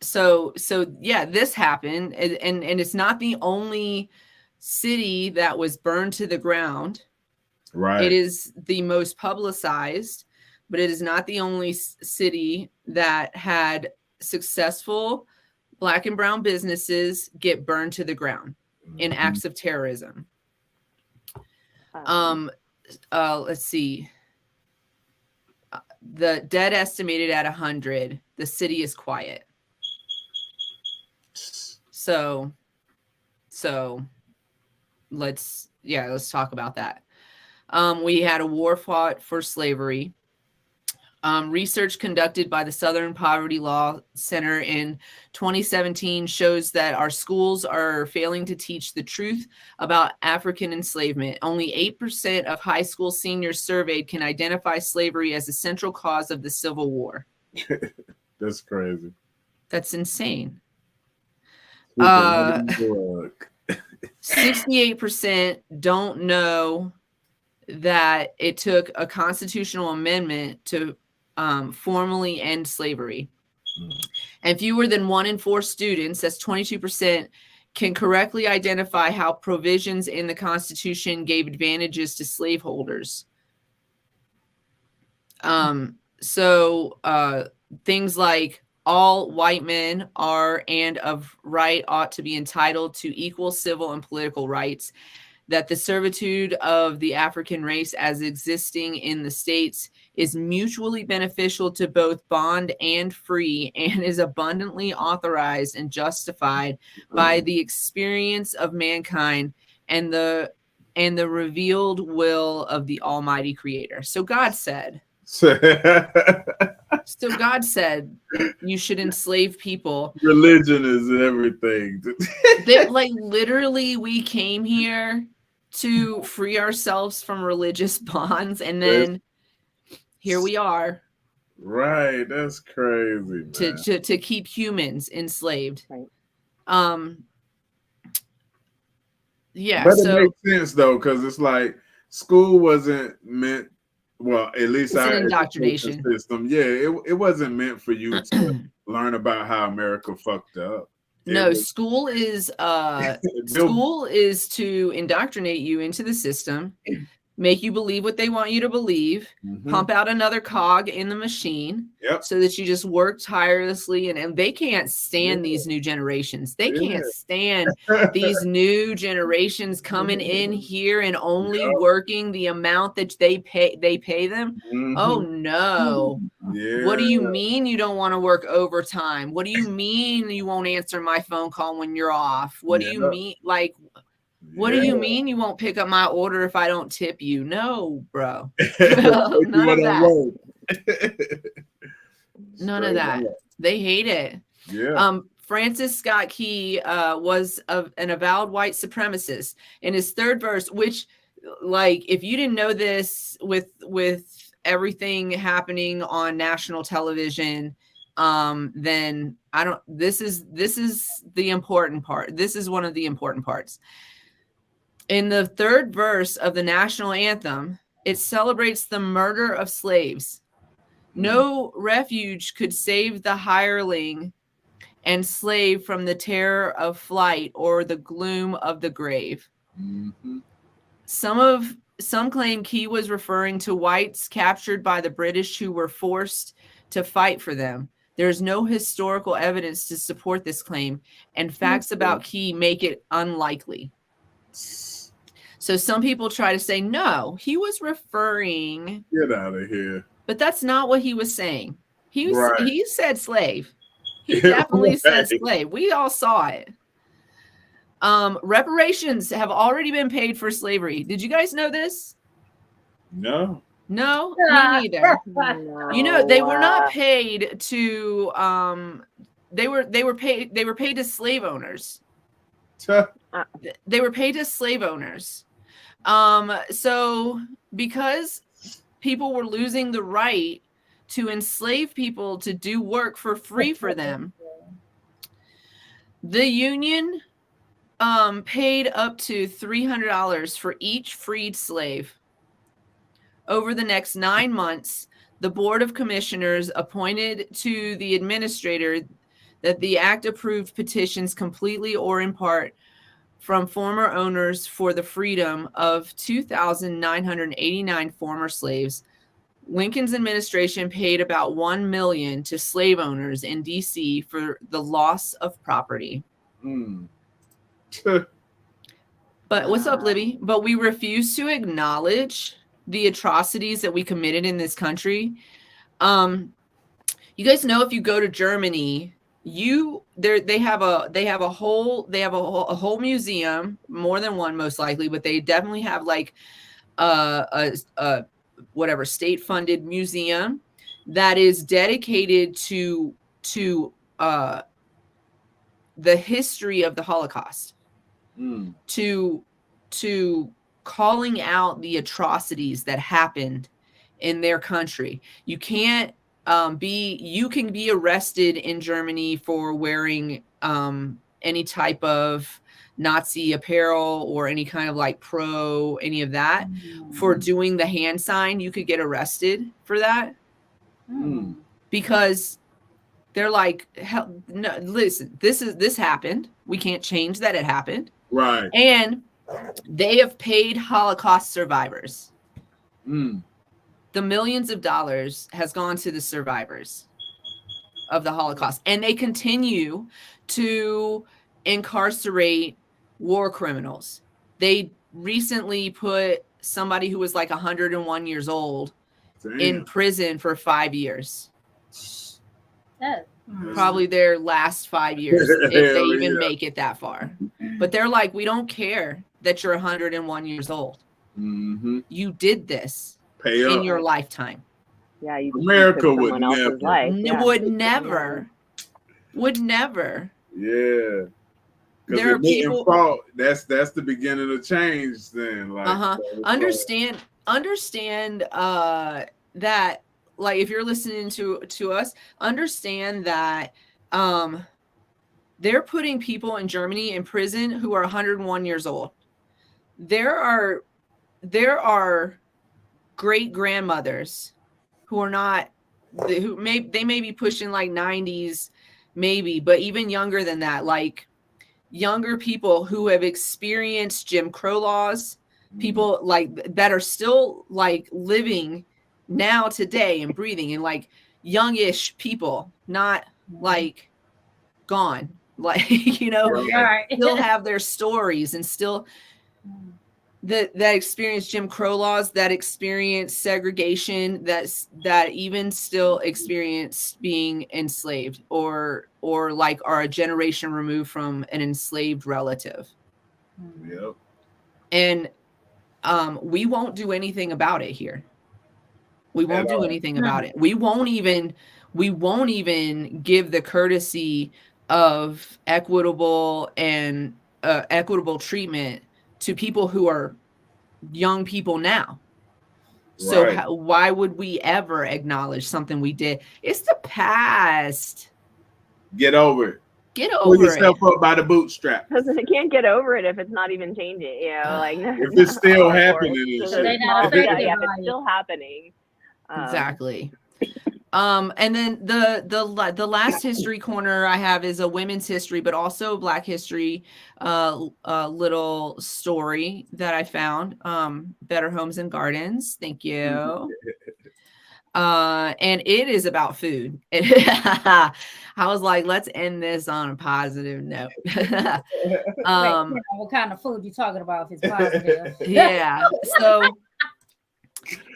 So yeah, this happened, and it's not the only city that was burned to the ground. Right. It is the most publicized, but it is not the only city that had successful Black and brown businesses get burned to the ground in acts of terrorism. Let's see. The dead estimated at 100. The city is quiet. So let's talk about that. We had a war fought for slavery. Research conducted by the Southern Poverty Law Center in 2017 shows that our schools are failing to teach the truth about African enslavement. Only 8% of high school seniors surveyed can identify slavery as a central cause of the Civil War. That's crazy. That's insane. 68% don't know that it took a constitutional amendment to formally end slavery. And fewer than 1 in 4 students, that's 22%, can correctly identify how provisions in the Constitution gave advantages to slaveholders. Things like all white men are and of right ought to be entitled to equal civil and political rights, that the servitude of the African race as existing in the states is mutually beneficial to both bond and free, and is abundantly authorized and justified by the experience of mankind and the revealed will of the Almighty Creator. So God said, you should enslave people. Religion is everything. Like, literally, we came here to free ourselves from religious bonds, and then here we are. Right, that's crazy, man. To keep humans enslaved. Right. Yeah, but so it makes sense though, because it's like school wasn't meant. Well, at least it's our an indoctrination system. Yeah, it wasn't meant for you to learn about how America fucked up. School is to indoctrinate you into the system, make you believe what they want you to believe, pump out another cog in the machine, so that you just work tirelessly. And they can't stand these new generations. They can't stand these new generations coming in here and only working the amount that they pay them. Oh no. Yeah. What do you mean you don't want to work overtime? What do you mean you won't answer my phone call when you're off? What do you mean? Like, what do you mean you won't pick up my order if I don't tip you? No, bro. None of that. None of that. They hate it. Yeah. Francis Scott Key was an avowed white supremacist. In his third verse, which, like, if you didn't know this with everything happening on national television, then I don't. This is the important part. This is one of the important parts. In the third verse of the national anthem, it celebrates the murder of slaves. No refuge could save the hireling and slave from the terror of flight or the gloom of the grave. Some claim Key was referring to whites captured by the British who were forced to fight for them. There is no historical evidence to support this claim, and facts about Key make it unlikely. So some people try to say, no, he was referring. Get out of here. But that's not what he was saying. He said slave. He Yeah, definitely said right. slave. We all saw it. Reparations have already been paid for slavery. Did you guys know this? No. No, me neither. No, You know, they were not paid to they were paid to slave owners. They were paid to slave owners. So because people were losing the right to enslave people to do work for free for them, the union paid up to $300 for each freed slave. Over the next 9 months, the Board of Commissioners appointed to the administrator that the act approved petitions completely or in part from former owners for the freedom of 2,989 former slaves. Lincoln's administration paid about $1 million to slave owners in D.C. for the loss of property. But what's up, Libby? But we refuse to acknowledge the atrocities that we committed in this country. You guys know, if you go to Germany, they have a whole museum, more than one most likely, but they definitely have like a whatever state funded museum that is dedicated to the history of the Holocaust, to calling out the atrocities that happened in their country. You can be arrested in Germany for wearing any type of Nazi apparel or any kind of like any of that. For doing the hand sign, you could get arrested for that. Because they're like, no, listen, this happened. We can't change that it happened. Right. And they have paid Holocaust survivors. The millions of dollars has gone to the survivors of the Holocaust. And they continue to incarcerate war criminals. They recently put somebody who was like 101 years old in prison for 5 years. Probably their last 5 years, if they even make it that far. But they're like, we don't care that you're 101 years old. You did this in your lifetime. Yeah, America would never. Life. Yeah. Would never. Yeah. There are people. That's the beginning of change. Then, like, understand that. Like, if you're listening to us, understand that they're putting people in Germany in prison who are 101 years old. There are great grandmothers who are not, they may be pushing like 90s, maybe, but even younger than that, like younger people who have experienced Jim Crow laws, people like that are still like living now today and breathing, and like youngish people, not like gone, like, you know, still have their stories and still that experience Jim Crow laws, that experience segregation, that even still experience being enslaved or like are a generation removed from an enslaved relative. Yep. And we won't do anything about it here. We won't do anything about it. We won't even give the courtesy of equitable treatment to people who are young people now. So why would we ever acknowledge something we did? It's the past. Get over it. Pull yourself up by the bootstrap. Because they can't get over it if it's not even changing. You know, like if it's still happening, it's still happening. Exactly. And then the last history corner I have is a women's history, but also Black history, little story that I found. Better Homes and Gardens. Thank you. And it is about food. I was like, let's end this on a positive note. What kind of food you talking about if it's positive? Yeah. So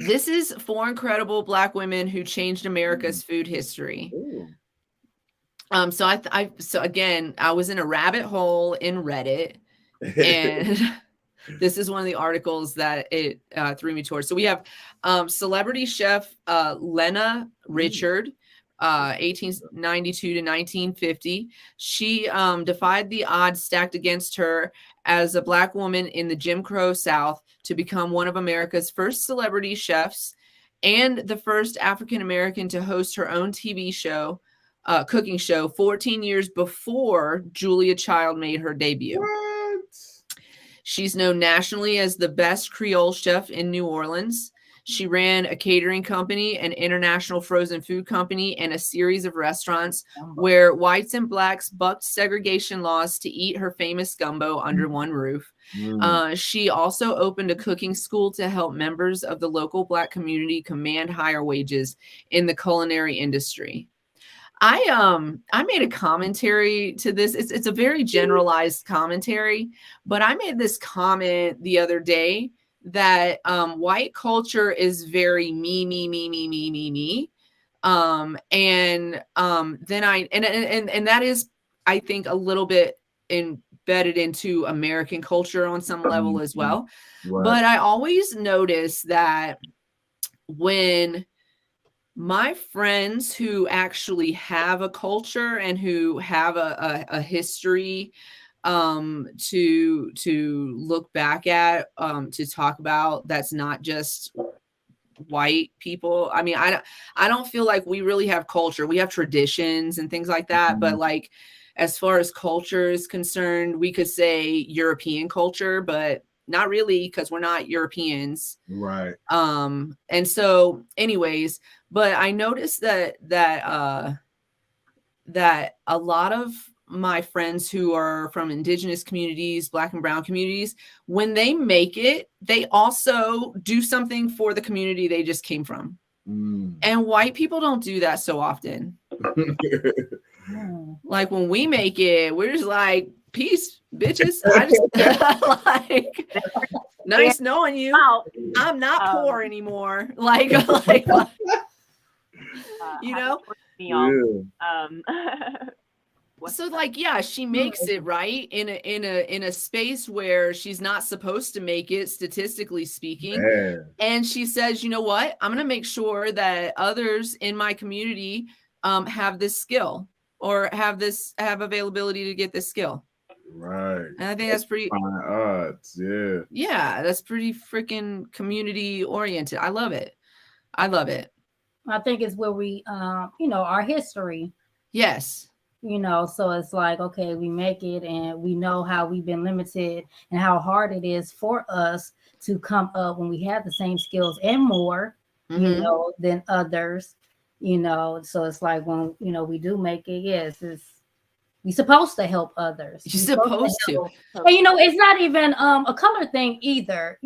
This is 4 incredible Black women who changed America's food history. Ooh. So again, I was in a rabbit hole in Reddit, and this is one of the articles that it threw me towards. So we have celebrity chef Lena Richard, 1892 to 1950. She defied the odds stacked against her as a Black woman in the Jim Crow South to become one of America's first celebrity chefs and the first African American to host her own TV show, cooking show, 14 years before Julia Child made her debut. What? She's known nationally as the best Creole chef in New Orleans. She ran a catering company, an international frozen food company, and a series of restaurants where whites and Blacks bucked segregation laws to eat her famous gumbo under one roof. She also opened a cooking school to help members of the local Black community command higher wages in the culinary industry. I made a commentary to this. It's a very generalized commentary, but I made this comment the other day that white culture is very me. And that is, I think, a little bit embedded into American culture on some level as well. Right. But I always notice that when my friends who actually have a culture and who have a history to look back at, to talk about, that's not just white people. I mean, I don't feel like we really have culture. We have traditions and things like that, but like as far as culture is concerned, we could say European culture, but not really, because we're not Europeans. Right. And so anyways, but I noticed that a lot of my friends who are from indigenous communities, Black and brown communities, when they make it, they also do something for the community they just came from. And white people don't do that so often. Like when we make it, we're just like, peace, bitches. I just like, nice knowing you. I'm not poor anymore. Like you know? So like, yeah, she makes it right in a space where she's not supposed to make it, statistically speaking. Man. And she says, you know what? I'm gonna make sure that others in my community have this skill or have availability to get this skill. Right. And I think that's pretty fine odds. Yeah. Yeah, that's pretty freaking community oriented. I love it. I think it's where we our history. Yes. So it's like, okay, we make it and we know how we've been limited and how hard it is for us to come up when we have the same skills and more, than others, so it's like when, we do make it, yes, we're supposed to help others. You're supposed to. And, it's not even a color thing either,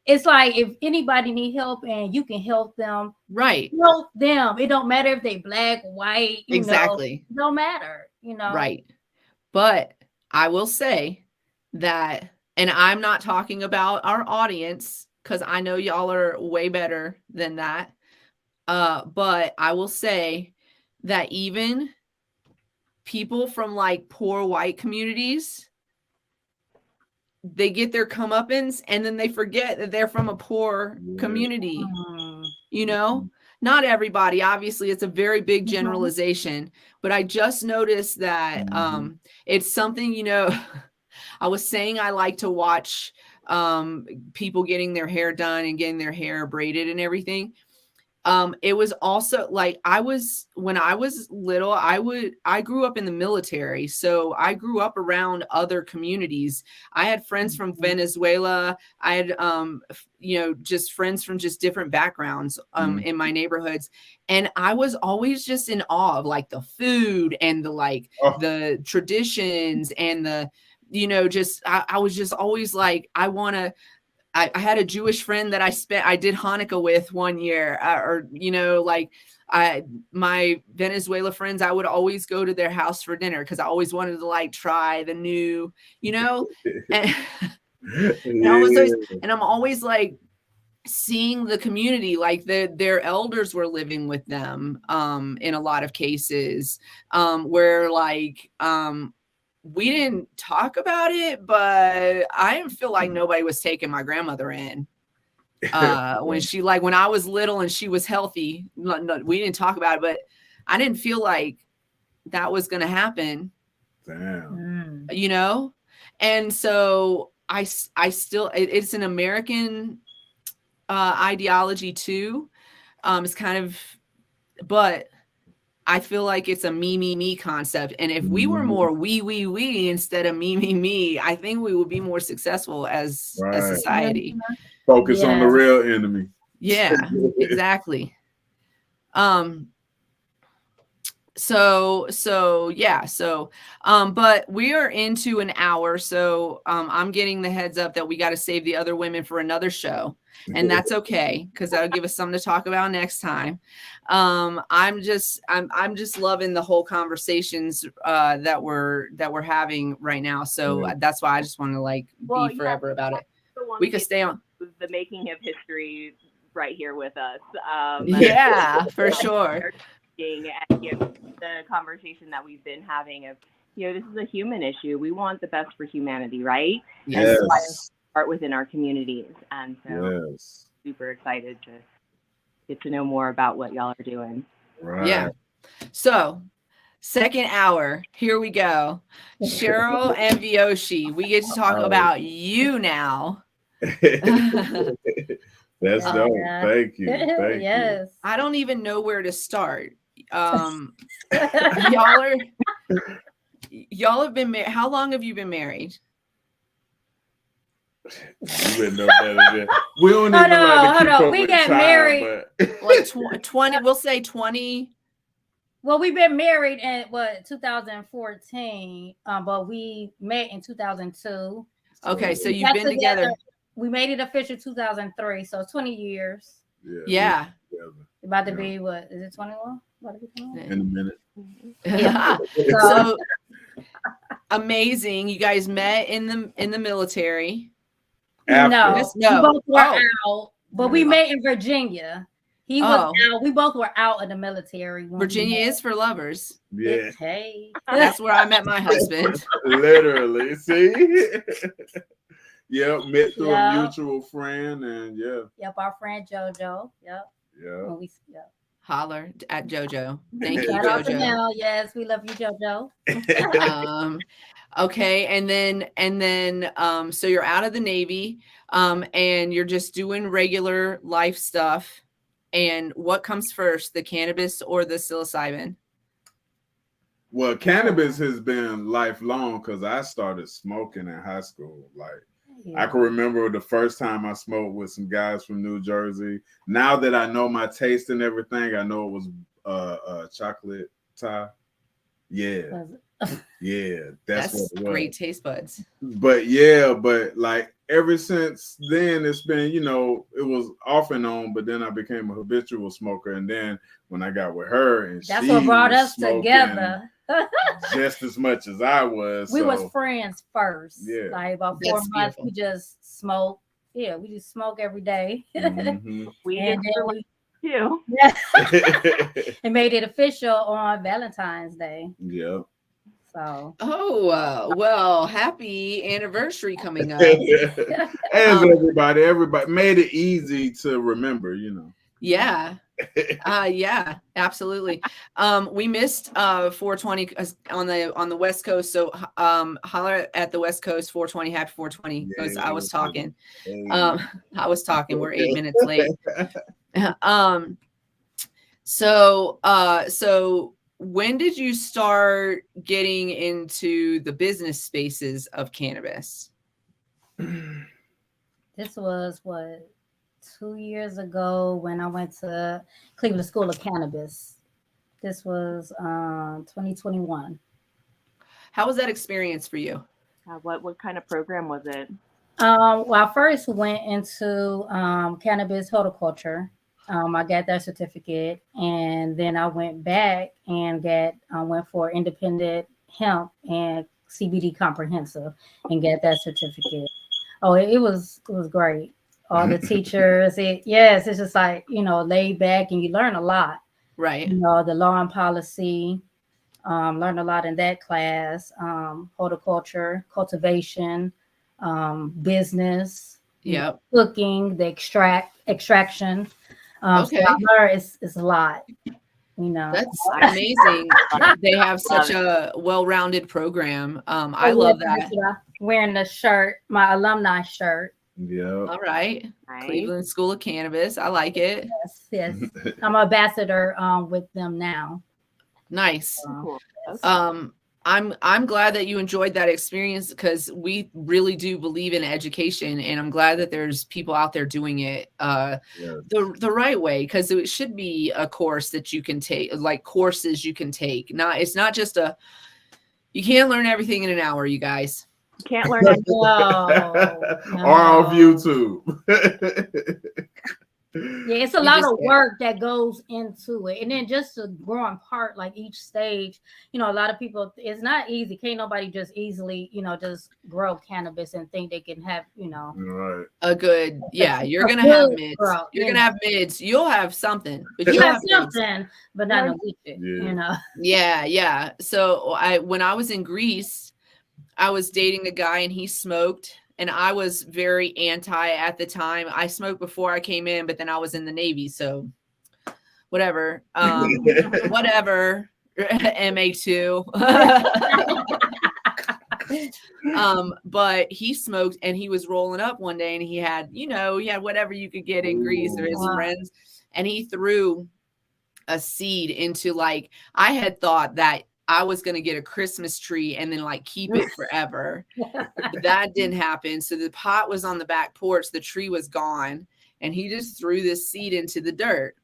It's like if anybody need help and you can help them, right? Help them. It don't matter if they Black, white, exactly. It don't matter, Right. But I will say that, and I'm not talking about our audience because I know y'all are way better than that. But I will say that even people from like poor white communities, they get their comeuppance and then they forget that they're from a poor community. Not everybody, obviously it's a very big generalization, but I just noticed that it's something, I was saying I like to watch people getting their hair done and getting their hair braided and everything. It was also like when I was little, I grew up in the military. So I grew up around other communities. I had friends from Venezuela. I had, just friends from just different backgrounds, in my neighborhoods. And I was always just in awe of like the food and the traditions and the, I was just always like, I had a Jewish friend that I did Hanukkah with one year, my Venezuela friends, I would always go to their house for dinner because I always wanted to try the new, and, and I'm always like, seeing the community, like their elders were living with them in a lot of cases, where like we didn't talk about it, but I didn't feel like nobody was taking my grandmother in when I was little and she was healthy. No, we didn't talk about it, but I didn't feel like that was going to happen. Damn. You know? And so I still, it's an American ideology too. It's kind of, but I feel like it's a me concept. And if we were more we instead of me, I think we would be more successful as a society. Focus on the real enemy. Yeah, exactly. But we are into an hour, so I'm getting the heads up that we got to save the other women for another show, and that's okay because that'll give us something to talk about next time. I'm just loving the whole conversations that we're having right now, so that's why I just want to be forever about it. We could stay on the making of history right here with us. For sure. And, the conversation that we've been having of, this is a human issue. We want the best for humanity, right? Yes. And so start within our communities. And so super excited to get to know more about what y'all are doing. Right. Yeah. So second hour, here we go. Cheryl and Veoshi, we get to talk about you now. That's dope. Thank you. Thank you. I don't even know where to start. Y'all have been married. How long have you been married? You would know better than we don't even like to keep up we got married like 20. We'll say 20. Well, we've been married in 2014, but we met in 2002. Okay, so you've been together. We made it official 2003, so 20 years. Yeah. About to be what is it? 21? In a minute. Yeah. So amazing. You guys met in the military. No, we both were out, but we met in Virginia. He was out. We both were out of the military. Virginia is for lovers. Yeah. Hey. That's where I met my husband. Literally. See? Yep, met through a mutual friend, and Yep, our friend JoJo. Yep. Holler at JoJo. Thank you, Shout JoJo. Now. Yes, we love you, JoJo. Okay, and then so you're out of the Navy, and you're just doing regular life stuff. And what comes first, the cannabis or the psilocybin? Well, cannabis has been lifelong because I started smoking in high school. I can remember the first time I smoked with some guys from New Jersey. Now that I know my taste and everything, I know it was chocolate tie. Yeah. Yeah, that's what it was. Great taste buds. But ever since then, it's been, it was off and on, but then I became a habitual smoker. And then when I got with her, and that's what brought us together. Just as much as I was. We was friends first. Yeah. Like about 4 months, we just smoked. Yeah, we just smoke every day. Mm-hmm. We did too. And made it official on Valentine's Day. Yeah. So. Well, happy anniversary coming up. As everybody made it easy to remember, Yeah. Yeah, absolutely. We missed 420 on the West Coast. So holler at the West Coast 420, happy 420. Because I was talking. We're 8 minutes late. So when did you start getting into the business spaces of cannabis? This was 2 years ago when I went to Cleveland School of Cannabis. This was 2021. How was that experience for you? What kind of program was it? Well, I first went into cannabis horticulture. I got that certificate, and then I went back and went for independent hemp and CBD comprehensive and got that certificate. Oh, it was great. all the teachers. It's just like, laid back, and you learn a lot. Right. The law and policy, learned a lot in that class. Horticulture, cultivation, business, Yep. cooking, the extraction. Okay. So I learned it's a lot. That's amazing. They have such a well-rounded program. I love that. Wearing the shirt, my alumni shirt. Yeah. All right. Nice. Cleveland School of Cannabis. I like it. Yes. I'm ambassador with them now. Nice. Cool. I'm glad that you enjoyed that experience, because we really do believe in education, and I'm glad that there's people out there doing it the right way, because it should be a course that you can take, like courses you can take. It's not just you can't learn everything in an hour, you guys. You can't learn anything. No. Or off YouTube. Yeah, it's a lot of work that goes into it. And then just to grow apart, like each stage, a lot of people, it's not easy. Can't nobody just easily, just grow cannabis and think they can have, Right. a good, you're going to have mids. You're going to have mids. You'll have something. But you you'll have something, but not a week, Yeah. So when I was in Greece, I was dating a guy, and he smoked. And I was very anti at the time. I smoked before I came in, but then I was in the Navy. So whatever. Whatever. MA2. But he smoked, and he was rolling up one day, and he had whatever you could get in Greece, or his friends. And he threw a seed into, like, I had thought that I was going to get a Christmas tree and then like keep it forever. That didn't happen. So the pot was on the back porch. The tree was gone, and he just threw this seed into the dirt.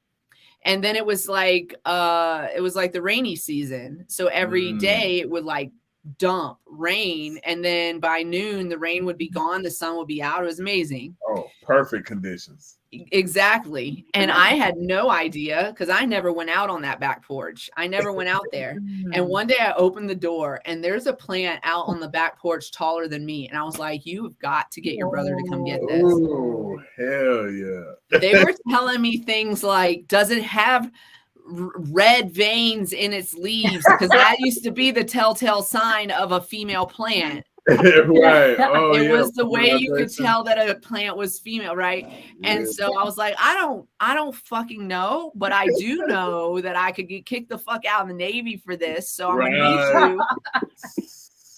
And then it was like the rainy season. So every day it would like dump rain. And then by noon, the rain would be gone. The sun would be out. It was amazing. Oh, perfect conditions. Exactly. And I had no idea, because I never went out on that back porch. I never went out there. And one day I opened the door, and there's a plant out on the back porch taller than me. And I was like, you've got to get your brother to come get this. Oh, hell yeah. They were telling me things like, does it have red veins in its leaves? Because that used to be the telltale sign of a female plant. Right. It was the way you could tell that a plant was female, right? And so I was like, I don't fucking know, but I do know that I could get kicked the fuck out of the Navy for this. So I'm gonna need you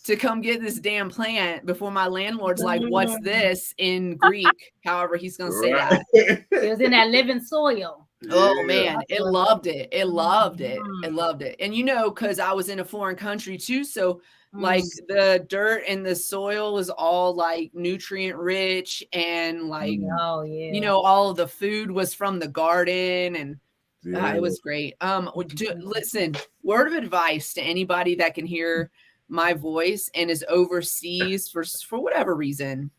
to come get this damn plant before my landlord's like, what's this in Greek? However he's gonna say that. It was in that living soil. Oh man, it loved it. It loved it. It loved it. And because I was in a foreign country too, so like the dirt and the soil was all like nutrient rich, and like all of the food was from the garden, and it was great. Listen, word of advice to anybody that can hear my voice and is overseas for whatever reason.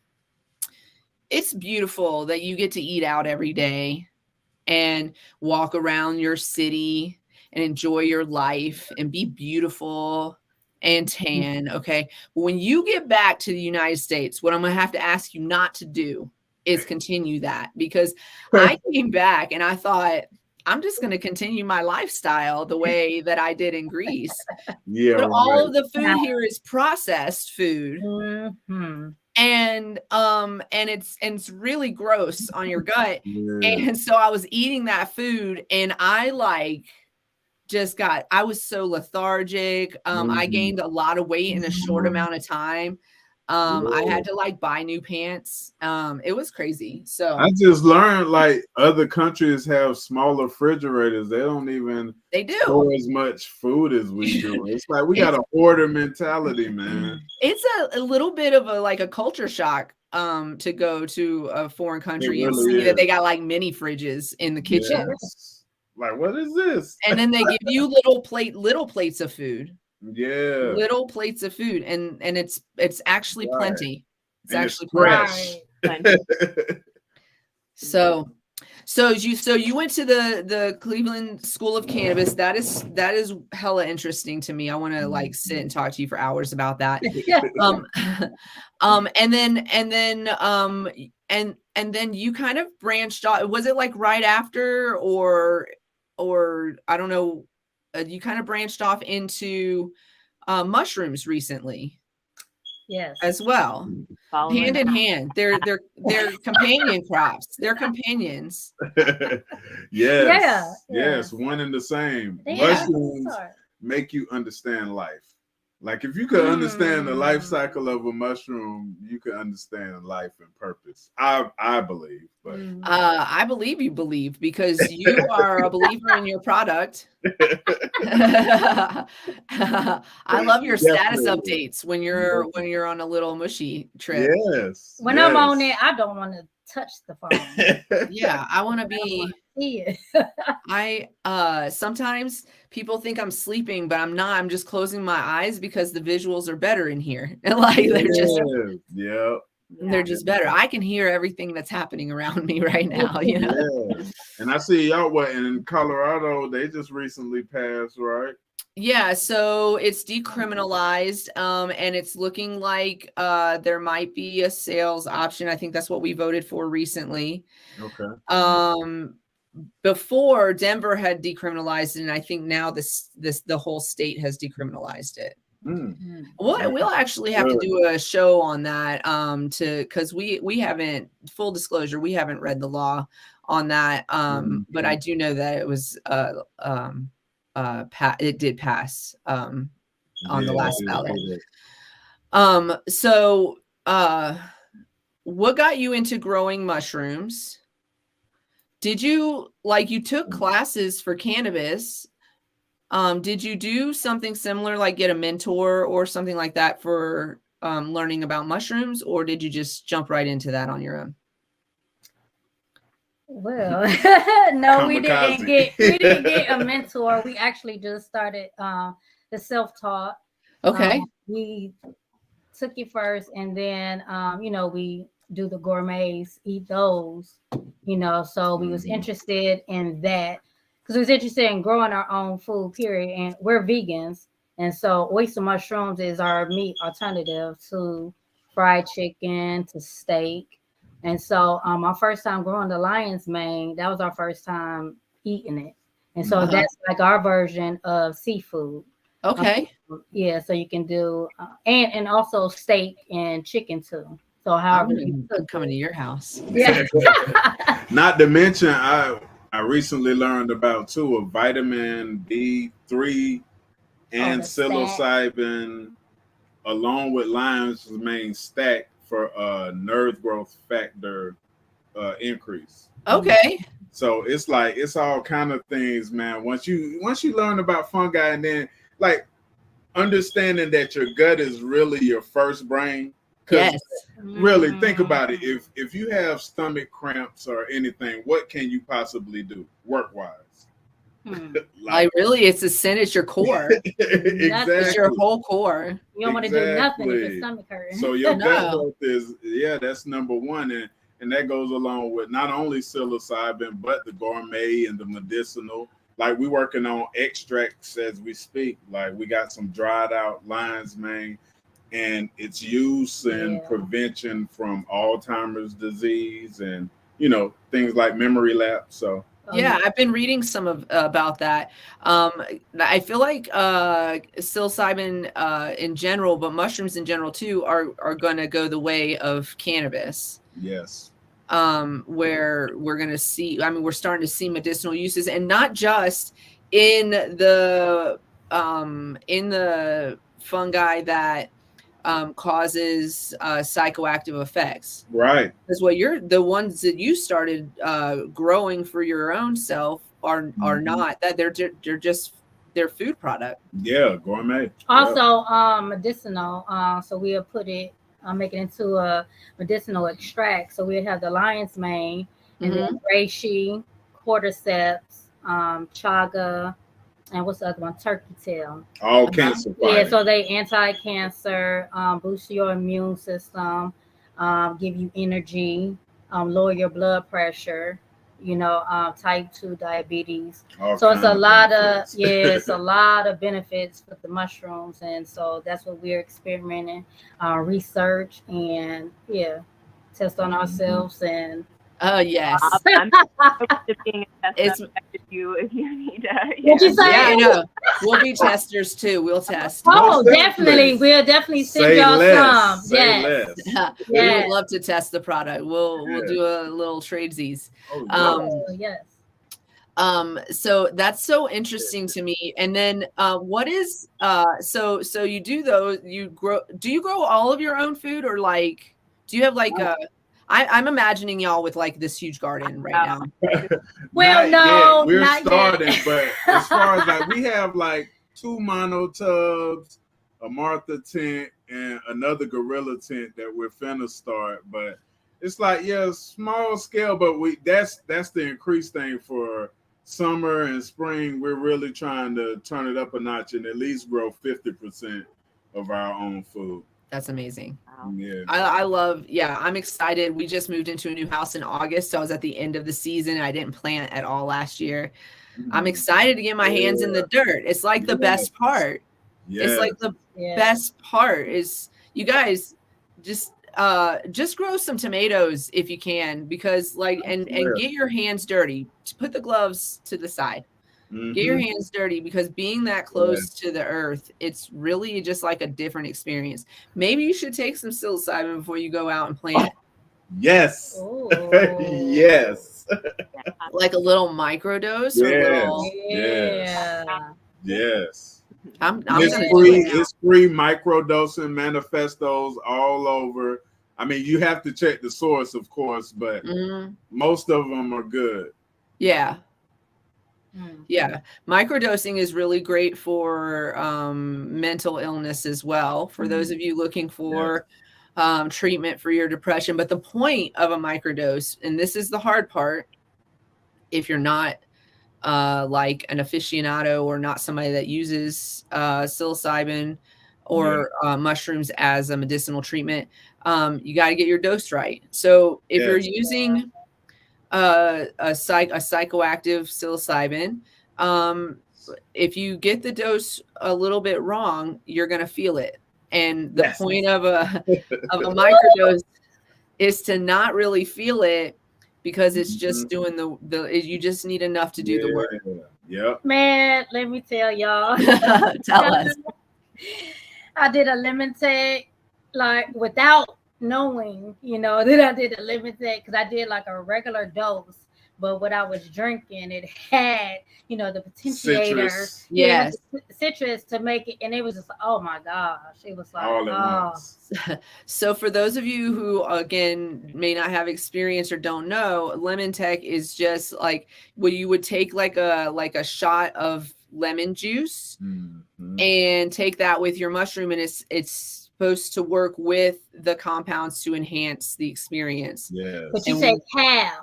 It's beautiful that you get to eat out every day and walk around your city and enjoy your life and be beautiful and tan. Okay. When you get back to the United States, what I'm going to have to ask you not to do is continue that, because I came back and I thought, I'm just going to continue my lifestyle the way that I did in Greece. Yeah. But all of the food here is processed food. And it's really gross on your gut. And so I was eating that food, and I was so lethargic. I gained a lot of weight in a short amount of time. I had to buy new pants. It was crazy. So I just learned other countries have smaller refrigerators. They don't even store as much food as we do. It's like we got a hoarder mentality, man. It's a little bit of a culture shock to go to a foreign country and see that they got mini fridges in the kitchen. Yes. Like, what is this? And then they give you little plates of food. Yeah. Little plates of food. And it's actually plenty. It's actually fresh. Plenty. So you went to the Cleveland School of Cannabis. That is hella interesting to me. I want to sit and talk to you for and then you kind of branched off. Was it like right after, or I don't know, you kind of branched off into mushrooms recently? Yes. As well. Hand in hand. They're companion crops. They're companions. Yes, one and the same. Mushrooms Sorry. make you understand life. Like if you could understand the life cycle of a mushroom, you could understand life and purpose. I believe. But I believe you believe, because you are a believer in your product. I love your status updates when you're on a little mushy trip. Yes. When I'm on it, I don't want to touch the phone. Yeah, I want to be. Yeah. I sometimes people think I'm sleeping, but I'm not. I'm just closing my eyes because the visuals are better in here. Like they're just they're just better. I can hear everything that's happening around me right now, you know. Yeah. And I see y'all in Colorado, they just recently passed, right? Yeah, so it's decriminalized, and it's looking like there might be a sales option. I think that's what we voted for recently. Okay. Before Denver had decriminalized it, and I think now the whole state has decriminalized it. We'll actually have to do a show on that, because we haven't, full disclosure, we haven't read the law on that, but I do know that it was it did pass on the last ballot. So what got you into growing mushrooms? Did you took classes for cannabis? Did you do something similar, like get a mentor or something like that for learning about mushrooms, or did you just jump right into that on your own? Well, no, we didn't get a mentor. We actually just started the self-taught. Okay. We took it first, and then we do the gourmets, eat those, so we was interested in that because we was interested in growing our own food, period. And we're vegans, and so oyster mushrooms is our meat alternative to fried chicken, to steak. And so our first time growing the lion's mane, that was our first time eating it. And so that's like our version of seafood. Okay. Yeah, so you can do and also steak and chicken too. So however you coming to your house. Yeah. Not to mention, I recently learned about too a vitamin D3 and psilocybin, along with lion's mane stack for nerve growth factor increase. Okay. So it's all kind of things, man. Once you learn about fungi, and then like understanding that your gut is really your first brain. Yes. Really think about it. If you have stomach cramps or anything, what can you possibly do work-wise? Like really, it's a sin. It's your core. Exactly. It's your whole core. You don't want to do nothing if your stomach hurts. So your gut health is that's number one, and that goes along with not only psilocybin but the gourmet and the medicinal. Like we working on extracts as we speak. Like we got some dried out lion's mane, and its use and prevention from Alzheimer's disease and things like memory lapse. So yeah, I've been reading some about that. I feel like psilocybin in general, but mushrooms in general too, are going to go the way of cannabis. Yes. Where we're going to see, we're starting to see medicinal uses, and not just in the fungi that causes psychoactive effects. Right. Because the ones that you started growing for your own self are not that, they're food product. Yeah, gourmet. Also medicinal. So we'll put it make it into a medicinal extract. So we'll have the lion's mane, and then reishi, cordyceps, chaga, and what's the other one? Turkey tail. All cancer. Yeah, so they anti-cancer, boost your immune system, give you energy, lower your blood pressure, type 2 diabetes. So it's a lot of it's a lot of benefits with the mushrooms, and so that's what we're experimenting, research, and test on ourselves and. Oh yes. I'm to being a test subject if you need to. What'd you say? Yeah, I know. We'll be testers too. We'll test. Oh, definitely. We'll definitely send y'all some. Yes. We would love to test the product. We'll do a little tradesies. Yes. So that's so interesting to me. And then what is so you do those, do you grow all of your own food, or like do you have like I'm imagining y'all with like this huge garden right now. Well, no, we're not starting, yet. but as far as like we have like 2 mono tubs, a Martha tent, and another gorilla tent that we're finna start. But it's like small scale, but that's the increased thing for summer and spring. We're really trying to turn it up a notch and at least grow 50% of our own food. That's amazing. Wow. Yeah, I love, I'm excited. We just moved into a new house in August, so I was at the end of the season. I didn't plant at all last year. I'm excited to get my hands in the dirt. It's like the best part. It's like the best part is you guys just grow some tomatoes if you can, because like and get your hands dirty. Put the gloves to the side. Get your hands dirty, because being that close to the earth, it's really just like a different experience. Maybe you should take some psilocybin before you go out and plant. Yes. Yes. Like a little microdose or a little. Yes. It's free microdosing manifestos all over. I mean, you have to check the source, of course, but most of them are good. Yeah. Yeah, microdosing is really great for mental illness as well. For those of you looking for treatment for your depression. But the point of a microdose, and this is the hard part, if you're not like an aficionado or not somebody that uses psilocybin or mushrooms as a medicinal treatment, you got to get your dose right. So if you're using a psychoactive psilocybin, if you get the dose a little bit wrong, you're going to feel it. And the point of a microdose is to not really feel it, because it's just doing you just need enough to do the work. Man, let me tell y'all. Tell us. I did a lemonade like without knowing, that I did a lemonade, because I did like a regular dose, but what I was drinking, it had, the potentiator, citrus to make it, and it was just, oh my gosh, it was like, So for those of you who again may not have experience or don't know, lemon tech is just like you would take like a shot of lemon juice and take that with your mushroom, and it's supposed to work with the compounds to enhance the experience. But you take half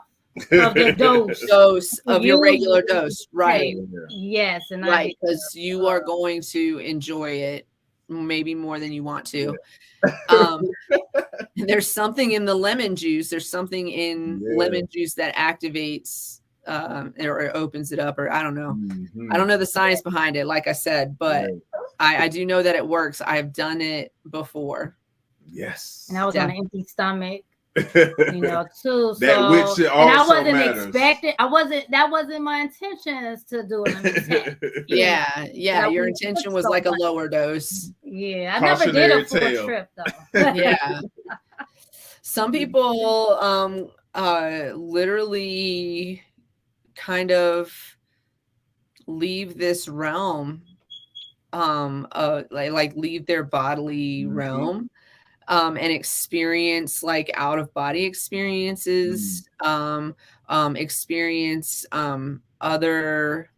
of the dose of your regular dose, right? Yes, and right, because you are going to enjoy it maybe more than you want to. There's something in the lemon juice. There's something in lemon juice that activates or opens it up, or I don't know. I don't know the science behind it, like I said, but I do know that it works. I've done it before. Yes. And I was on an empty stomach, too. So which and I wasn't matters. expecting. That wasn't my intentions to do it. Your intention was like a lower dose. Yeah, I never did a full trip though. Yeah. Some people literally kind of leave this realm, like leave their bodily realm, and experience like out of body experiences, experience other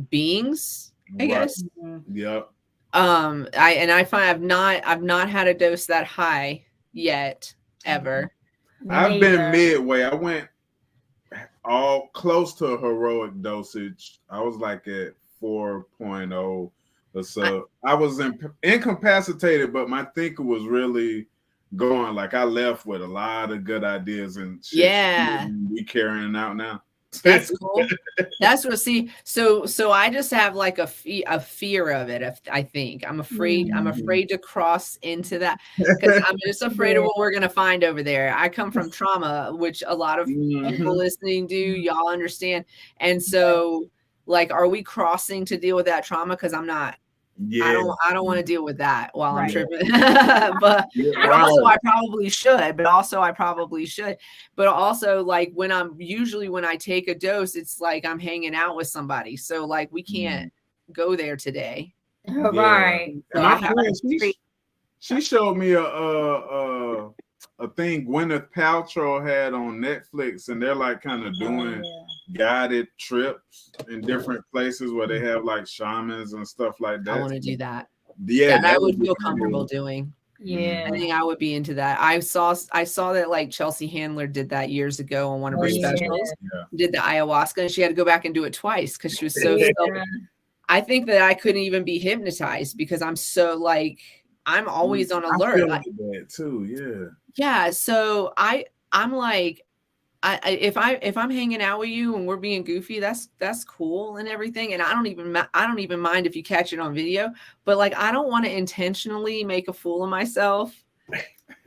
beings, I guess. I find I've not had a dose that high yet ever. I've been midway. I went all close to a heroic dosage. I was like at 4.0 or so. I was incapacitated, but my thinking was really going. Like I left with a lot of good ideas and shit. We carrying it out now. That's cool. That's what. See, so I just have like a fear of it. I think I'm afraid. I'm afraid to cross into that because I'm just afraid of what we're gonna find over there. I come from trauma, which a lot of people listening do. Y'all understand, and so like, are we crossing to deal with that trauma? Because I'm not. Yeah. I don't want to deal with that while I'm Right. tripping. but also I probably should. But also like when I take a dose, it's like I'm hanging out with somebody. So like we can't go there today. Right. So My I have friend, she showed me a thing Gwyneth Paltrow had on Netflix, and they're like kind of doing guided trips in different places where they have like shamans and stuff like that. I want to do that. Yeah, that I would feel comfortable doing. Yeah. I think I would be into that. I saw that like Chelsea Handler did that years ago on one of her specials. Did the ayahuasca, and she had to go back and do it twice because she was so I think that I couldn't even be hypnotized because I'm so like I'm always on alert. I feel like that too. Yeah. So I'm like, if I'm hanging out with you and we're being goofy, that's cool and everything. And I don't even mind if you catch it on video, but like, I don't want to intentionally make a fool of myself,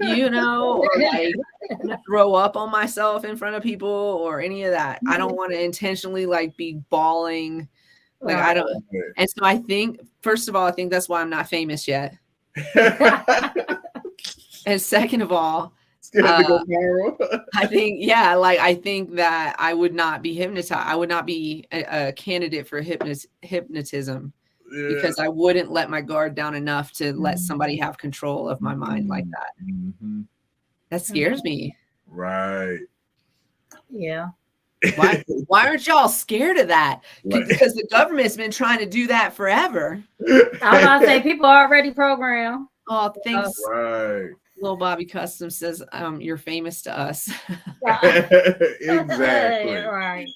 or like throw up on myself in front of people or any of that. I don't want to intentionally like be bawling. Like I don't. And so I think, first of all, I think that's why I'm not famous yet. And second of all, I think that I would not be hypnotized. I would not be a candidate for hypnotism because I wouldn't let my guard down enough to let somebody have control of my mind like that. That scares me. Right. Yeah. Why aren't y'all scared of that? Because the government's been trying to do that forever. I was about to say people are already programmed. Oh, thanks. Right. Little Bobby Custom says, you're famous to us. Exactly. Right.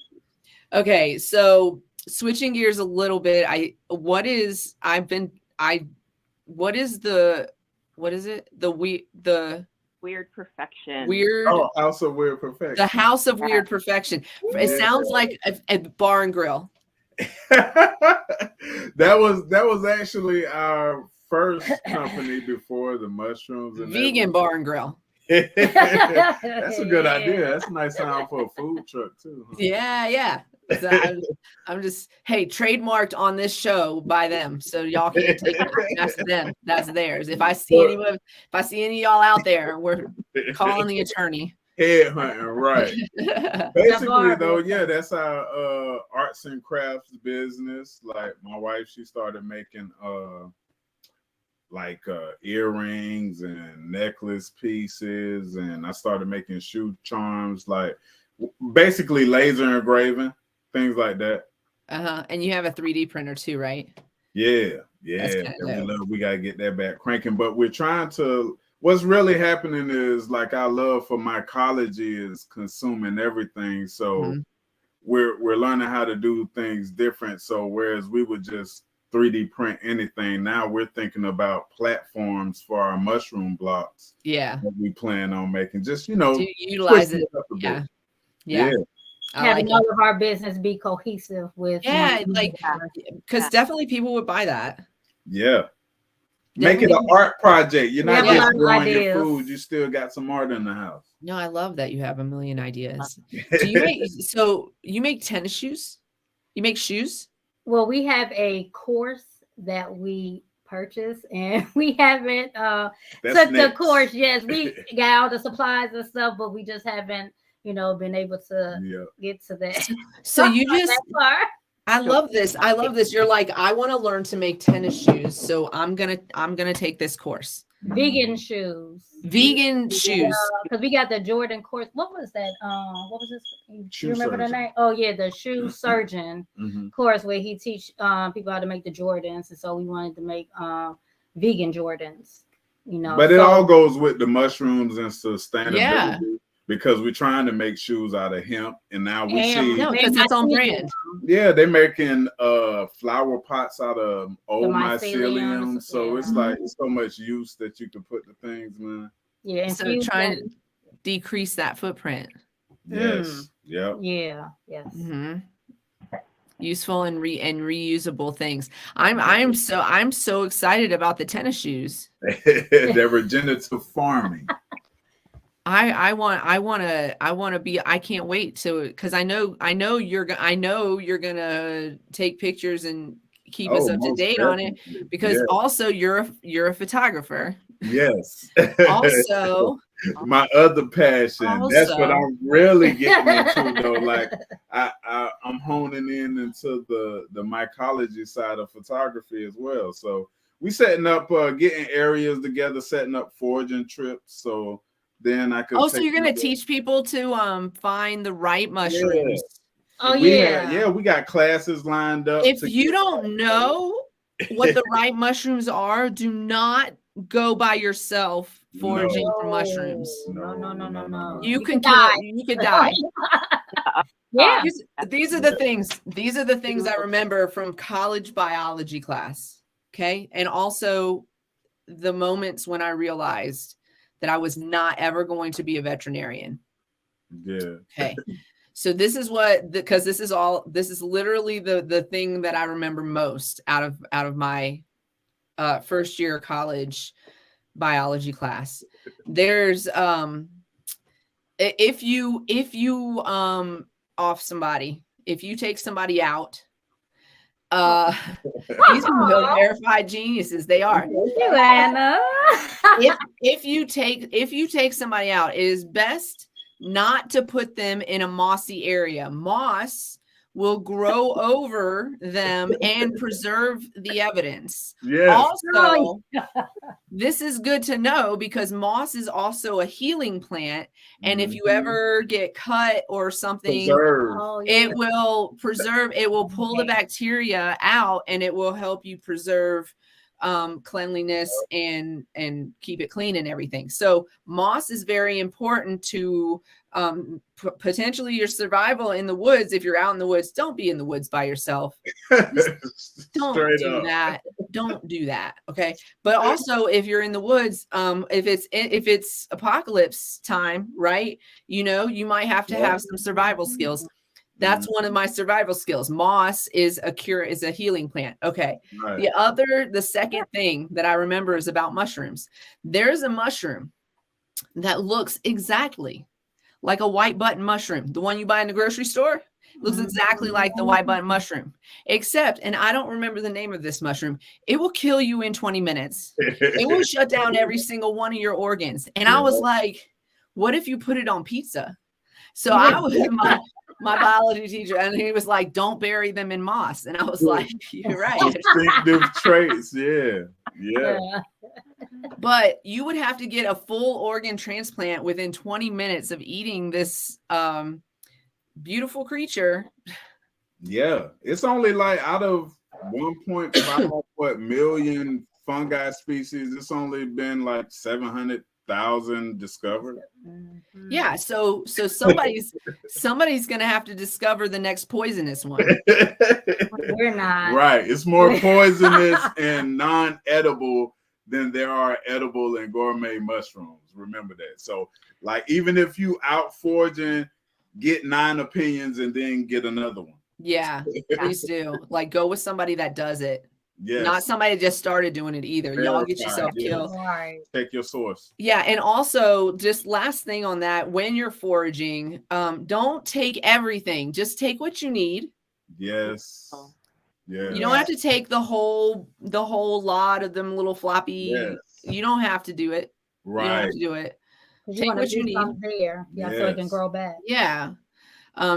Okay, so switching gears a little bit, what is the Weird perfection. House of Weird Perfection. The House of Weird Perfection. It sounds like a bar and grill. That was actually our first company before the mushrooms and vegan bar and grill. That's a good idea. That's a nice sound for a food truck too. Huh? Yeah. So I'm just trademarked on this show by them, so y'all can't take it. That's them. That's theirs. If I see any of y'all out there, we're calling the attorney. Head hunting, right? Basically, though, that's our arts and crafts business. Like my wife, she started making earrings and necklace pieces, and I started making shoe charms, like basically laser engraving, things like that. And you have a 3D printer too, right? Yeah. We gotta get that back cranking, but we're trying to. What's really happening is like our love for mycology is consuming everything, so we're learning how to do things different. So whereas we would just 3D print anything, now we're thinking about platforms for our mushroom blocks. Yeah, that we plan on making. Just to utilize it. Yeah. Having all of our business be cohesive with because definitely people would buy that. Yeah. Make it an art project. You're not just growing your food. You still got some art in the house. No, I love that you have a million ideas. You make tennis shoes? You make shoes? Well, we have a course that we purchased, and we haven't took the course. Yes, we got all the supplies and stuff, but we just haven't, been able to get to that. So you just. I love this. You're like, I want to learn to make tennis shoes, so I'm gonna take this course. Vegan shoes. Because we got the Jordan course. What was that? What was this? You remember the name? Oh yeah, the shoe surgeon course where he teach people how to make the Jordans, and so we wanted to make vegan Jordans. But it all goes with the mushrooms and sustainability. Yeah. Because we're trying to make shoes out of hemp, and now we see because that's on brand. Yeah, they're making flower pots out of old mycelium. So it's like so much use that you can put the things, man. Yeah, so trying to decrease that footprint. Yes. Yep. Yeah. Yes. Mm-hmm. Useful and reusable things. I'm so excited about the tennis shoes. They're regenerative farming. I want to be. I can't wait to, because I know you're gonna take pictures and keep us up to date on it, because also you're a photographer. Yes. Also, my other passion. That's what I'm really getting into though. Like I'm honing into the mycology side of photography as well. So we setting up getting areas together, setting up foraging trips. So then I could. So you're gonna teach people to find the right mushrooms. Yeah. Oh yeah. We got classes lined up. If you don't know what the right mushrooms are, do not go by yourself foraging for mushrooms. No. You could die. Yeah. These are the things. These are the things I remember from college biology class. Okay. And also the moments when I realized that I was not ever going to be a veterinarian. Yeah. Okay. So this is what, because this is literally the thing that I remember most out of my first year of college biology class. There's if you off somebody, if you take somebody out, these are verified geniuses. They are. Thank you, Anna. if you take somebody out, it is best not to put them in a mossy area. Moss will grow over them and preserve the evidence. Yes. Also, this is good to know because moss is also a healing plant. And if you ever get cut or something, it will preserve, it will pull the bacteria out, and it will help you preserve cleanliness and keep it clean and everything. So moss is very important to potentially your survival in the woods. If you're out in the woods, don't be in the woods by yourself. Don't do that. Don't do that. Okay. But also if you're in the woods, if it's apocalypse time, right? You might have to have some survival skills. That's one of my survival skills. Moss is a healing plant. Okay. Right. The second thing that I remember is about mushrooms. There's a mushroom that looks exactly like a white button mushroom. The one you buy in the grocery store looks exactly like the white button mushroom, except, and I don't remember the name of this mushroom, it will kill you in 20 minutes. It will shut down every single one of your organs. And I was like, what if you put it on pizza? So I was my biology teacher, and he was like, don't bury them in moss. And I was like, you're right. Distinctive traits. Yeah. But you would have to get a full organ transplant within 20 minutes of eating this beautiful creature. Yeah. It's only like out of 1.5 million fungi species, it's only been like 700,000 discovered. Yeah, so somebody's gonna have to discover the next poisonous one. We're not. Right. It's more poisonous and non-edible than there are edible and gourmet mushrooms. Remember that. So like even if you out foraging, get 9 opinions and then get another one. Yeah, please do. Like go with somebody that does it. Yes. Not somebody just started doing it either. Y'all get yourself killed. Right. Check your source. Yeah, and also just last thing on that, when you're foraging, don't take everything. Just take what you need. Yes. Yeah. You don't have to take the whole lot of them little floppy. Yes. You don't have to do it. Right. You don't have to do it. Take what you need. There. Yeah, so it can grow back. Yeah.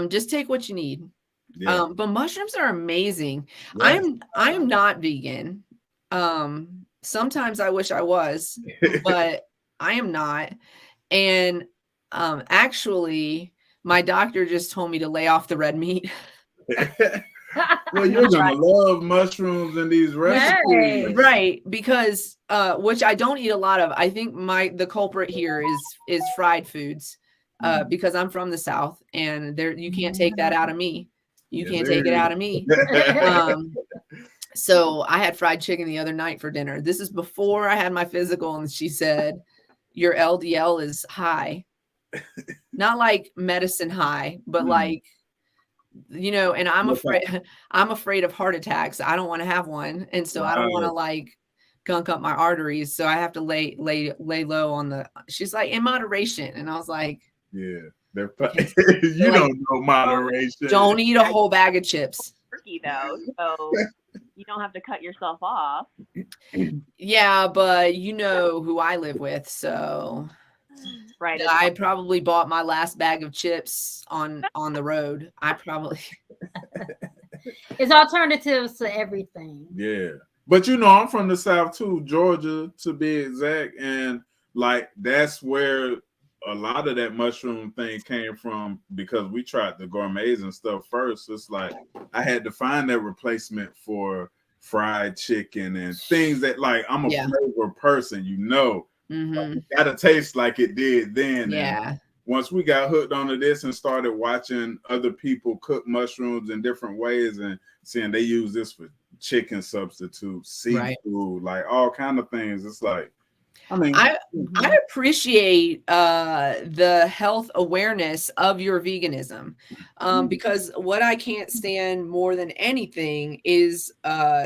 Just take what you need. Yeah. But mushrooms are amazing. Yes. I'm not vegan. Sometimes I wish I was, but I am not. And actually, my doctor just told me to lay off the red meat. Well, you're gonna love mushrooms and these recipes, right? Because which I don't eat a lot of. I think the culprit here is fried foods, because I'm from the South, and you can't take that out of me. You can't take it out of me. So I had fried chicken the other night for dinner. This is before I had my physical, and she said, your LDL is high. not like medicine high, but like, you know, and I'm afraid of heart attacks. I don't want to have one. And so I don't want to like gunk up my arteries. So I have to lay low on the, she's like, in moderation. And I was like, yeah, you like, don't know moderation. Don't eat a whole bag of chips. Turkey though, so you don't have to cut yourself off. Yeah, but you know who I live with, so right. I probably bought my last bag of chips on the road. I probably It's alternatives to everything. Yeah, but you know, I'm from the South too, Georgia to be exact, and like that's where a lot of that mushroom thing came from, because we tried the gourmets and stuff first. It's like I had to find that replacement for fried chicken and things that, like, I'm a flavor person, you know. Like, it gotta taste like it did then. Yeah. And once we got hooked onto this and started watching other people cook mushrooms in different ways and seeing they use this for chicken substitute, seafood, like all kind of things, it's like, I mean, I appreciate the health awareness of your veganism, because what I can't stand more than anything is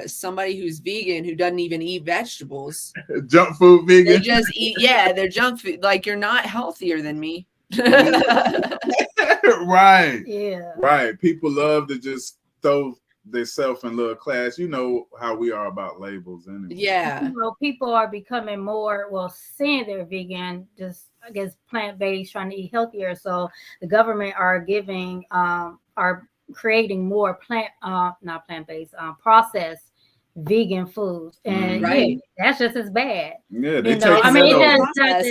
somebody who's vegan who doesn't even eat vegetables. Junk food vegan. They just eat, they're junk food. Like, you're not healthier than me. Right. Yeah. Right. People love to just throw themselves in little class. You know how we are about labels anyway. Yeah. You know, people are becoming more, saying they're vegan, just I guess plant-based, trying to eat healthier. So the government are giving are creating more not plant-based, processed vegan foods. And that's just as bad. Yeah, they you know, take I mean, process.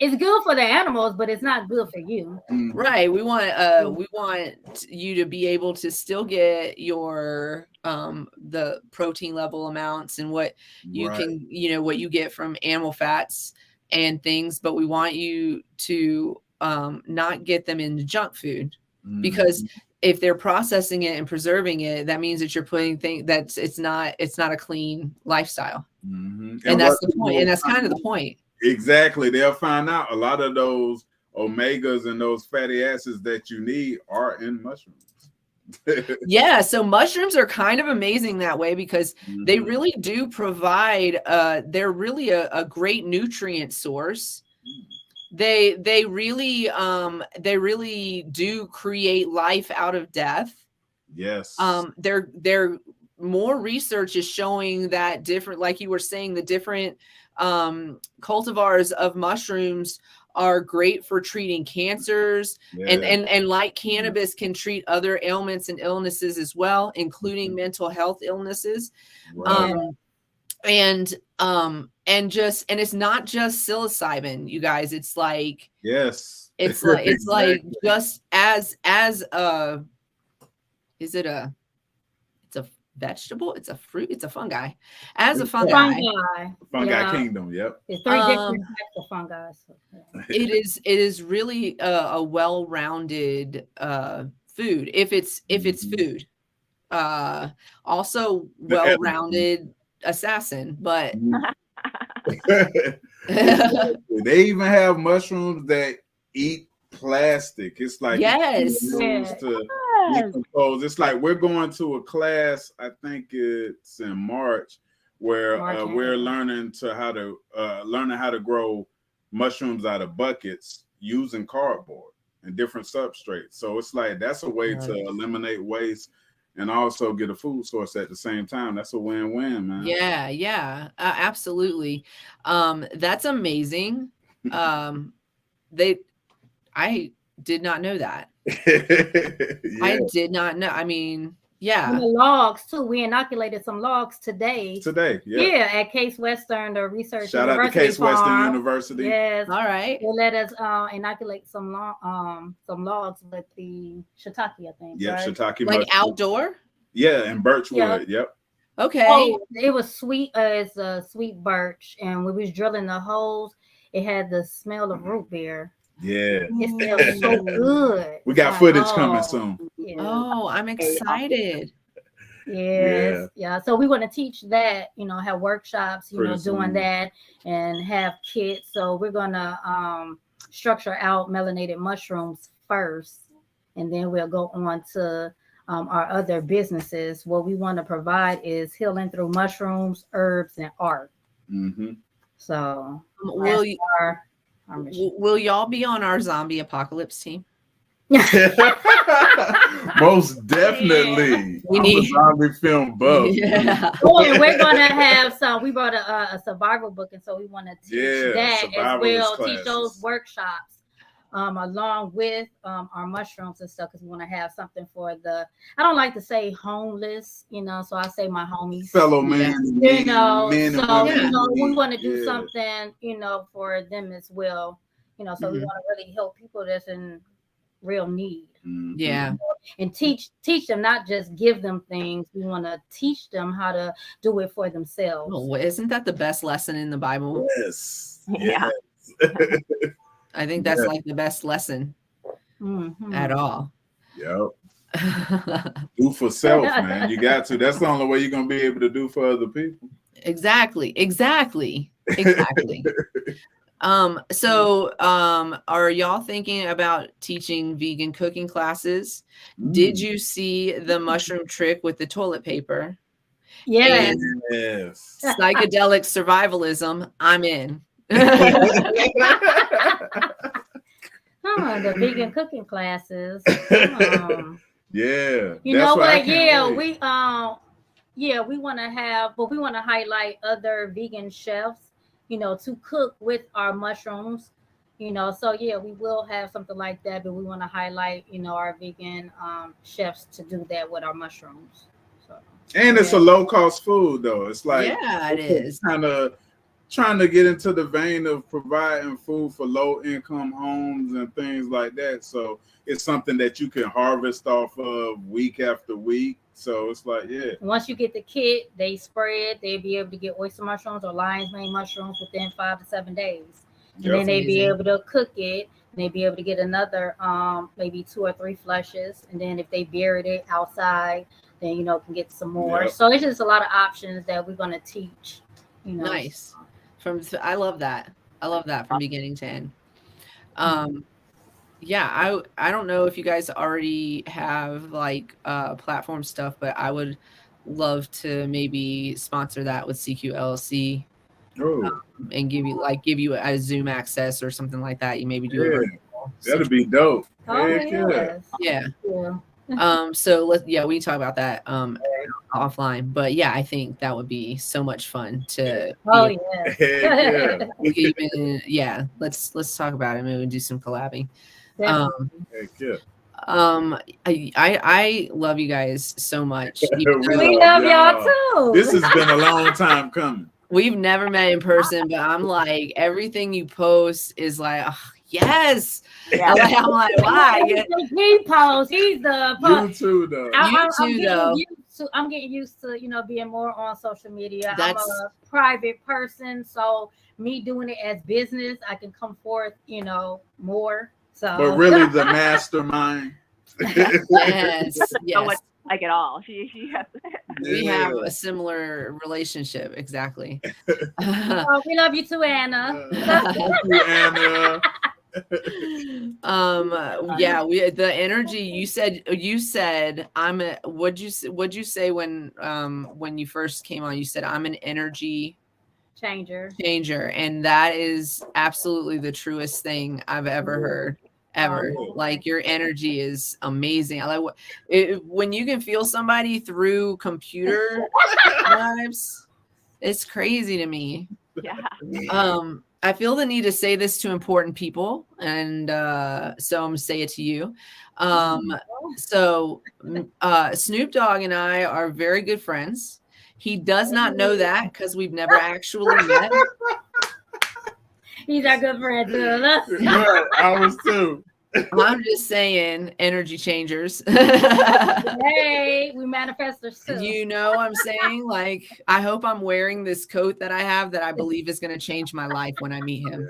It's good for the animals, but it's not good for you. Right. We want you to be able to still get your the protein level amounts and what you can, you know, what you get from animal fats and things, but we want you to not get them into junk food, because if they're processing it and preserving it, that means that you're putting things that's it's not a clean lifestyle. And that's the point. And that's kind of the point. Exactly. They'll find out a lot of those omegas and those fatty acids that you need are in mushrooms. Yeah, so mushrooms are kind of amazing that way, because they really do provide they're really a great nutrient source. They really do create life out of death. Yes. They're more research is showing that different, like you were saying, the different cultivars of mushrooms are great for treating cancers, and like cannabis can treat other ailments and illnesses as well, including mental health illnesses. And it's not just psilocybin, you guys. It's like it's like exactly. just as is it a vegetable, it's a fruit, it's a fungi, as a fungi kingdom. Yep. It's 3 different types of fungi. So, it is really a well-rounded food, if it's food. Also well-rounded assassin, but they even have mushrooms that eat plastic. It's like to decompose. It's like we're going to a class, I think it's in March, where we're learning how to grow mushrooms out of buckets using cardboard and different substrates. So it's like that's a way to eliminate waste and also get a food source at the same time. That's a win-win, man. Yeah, absolutely. That's amazing. I did not know that. I did not know. I mean, and the logs too. We inoculated some logs today. At Case Western, the research. Shout out to Case Western University. Yes. All right. They let us inoculate some logs with the shiitake, I think. Yeah, shiitake. Like outdoor? Yeah, and birchwood. Yep. Okay. Oh, it was sweet as sweet birch, and when we was drilling the holes, it had the smell of root beer. Yeah, it smells so good. We got footage coming soon. Yeah. Oh, I'm excited. Yes, yeah. So we want to teach that, have workshops, doing that and have kits. So we're gonna structure out Melanated Mushrooms first, and then we'll go on to our other businesses. What we want to provide is healing through mushrooms, herbs, and art. Mm-hmm. So will y'all be on our zombie apocalypse team? Most definitely. We need a zombie film buff. Yeah. Oh, and we're gonna have some. We brought a survival book, and so we want to teach that as well. Classes. Teach those workshops along with our mushrooms and stuff, because we want to have something for the. I don't like to say homeless, so I say my homies, fellow man, men and women. We want to do something, for them as well. So we want to really help people that's in real need. Yeah. And teach them, not just give them things. We want to teach them how to do it for themselves. Oh, isn't that the best lesson in the Bible? Yes. Yeah. I think that's like the best lesson at all. Yep. Do for self, man. You got to. That's the only way you're gonna be able to do for other people. Exactly. So are y'all thinking about teaching vegan cooking classes? Did you see the mushroom trick with the toilet paper? Yes. Psychedelic survivalism, I'm in. The vegan cooking classes. Yeah. You know what? Yeah, we want to have, but we want to highlight other vegan chefs, to cook with our mushrooms, so yeah, we will have something like that, but we want to highlight, our vegan chefs to do that with our mushrooms. So, and it's a low cost food though. It's like, it is kind of trying to get into the vein of providing food for low income homes and things like that. So it's something that you can harvest off of week after week. So it's like, once you get the kit, they spread, they'll be able to get oyster mushrooms or lion's mane mushrooms within 5 to 7 days. And then they'll be able to cook it, and they'll be able to get another maybe 2 or 3 flushes. And then if they buried it outside, then can get some more. So it's just a lot of options that we're gonna teach. Nice. I love that. From beginning to end. I don't know if you guys already have like platform stuff, but I would love to maybe sponsor that with CQ LLC. And give you a Zoom access or something like that. You maybe do it. That'd be dope. Yeah. So we can talk about that offline. But yeah, I think that would be so much fun to let's talk about it. Maybe we'll do some collabing. I love you guys so much. We love y'all too. This has been a long time coming. We've never met in person, but I'm like, everything you post is like, oh, yes. Yeah. I'm like, why? He posts. He's the post. You too, though. I'm getting used to, being more on social media. I'm a private person, so me doing it as business, I can come forth, more. So, but really, the mastermind. Yes. So much like it all. She has. We have a similar relationship, exactly. We love you too, Anna. Thank you, Anna. The energy you said what'd you say when you first came on? You said I'm an energy changer, and that is absolutely the truest thing I've ever heard. Like your energy is amazing. I like when you can feel somebody through computer vibes. It's crazy to me. I feel the need to say this to important people, and so I'm gonna say it to you. So Snoop Dogg and I are very good friends. He does not know that because we've never actually met. He's our good friend too. I was too. I'm just saying, energy changers. Hey, we manifestors too. You know what I'm saying? Like, I hope I'm wearing this coat that I have that I believe is going to change my life when I meet him.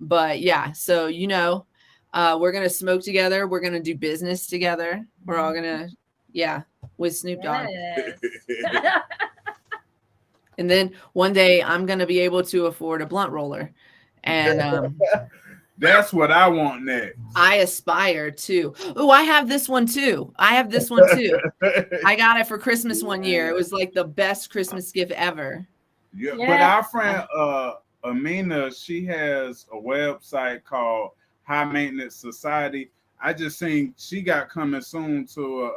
But yeah, so we're going to smoke together. We're going to do business together. We're all going to, with Snoop Dogg. And then one day I'm going to be able to afford a blunt roller. And that's what I want next. I aspire to. Oh, I have this one too. I got it for Christmas one year. It was like the best Christmas gift ever. Yeah. But our friend Amina, she has a website called High Maintenance Society. I just seen she got coming soon to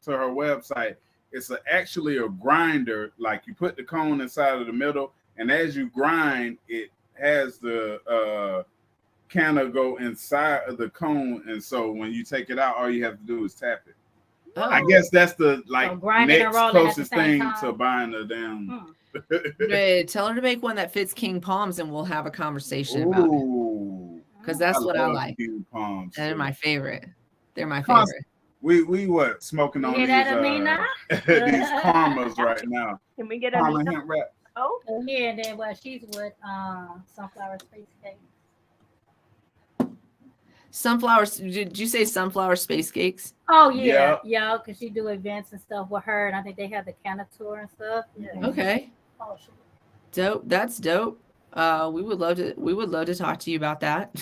her website. It's actually a grinder. Like you put the cone inside of the middle, and as you grind, it has the kind of go inside of the cone, and so when you take it out, all you have to do is tap it. I guess that's the next closest thing to buying a damn. Hey, tell her to make one that fits king palms, and we'll have a conversation about it. Because that's what I like. King palms. They're my favorite. They're my favorite. We what smoking on these karmas right now. Can we get a hemp wrap? Oh yeah, and then she's with sunflower space cake. Sunflowers, did you say sunflower space cakes? Oh yeah, because she do events and stuff with her, and I think they have the Cannator and stuff. Yeah. Okay. Oh, dope. That's dope. We would love to talk to you about that.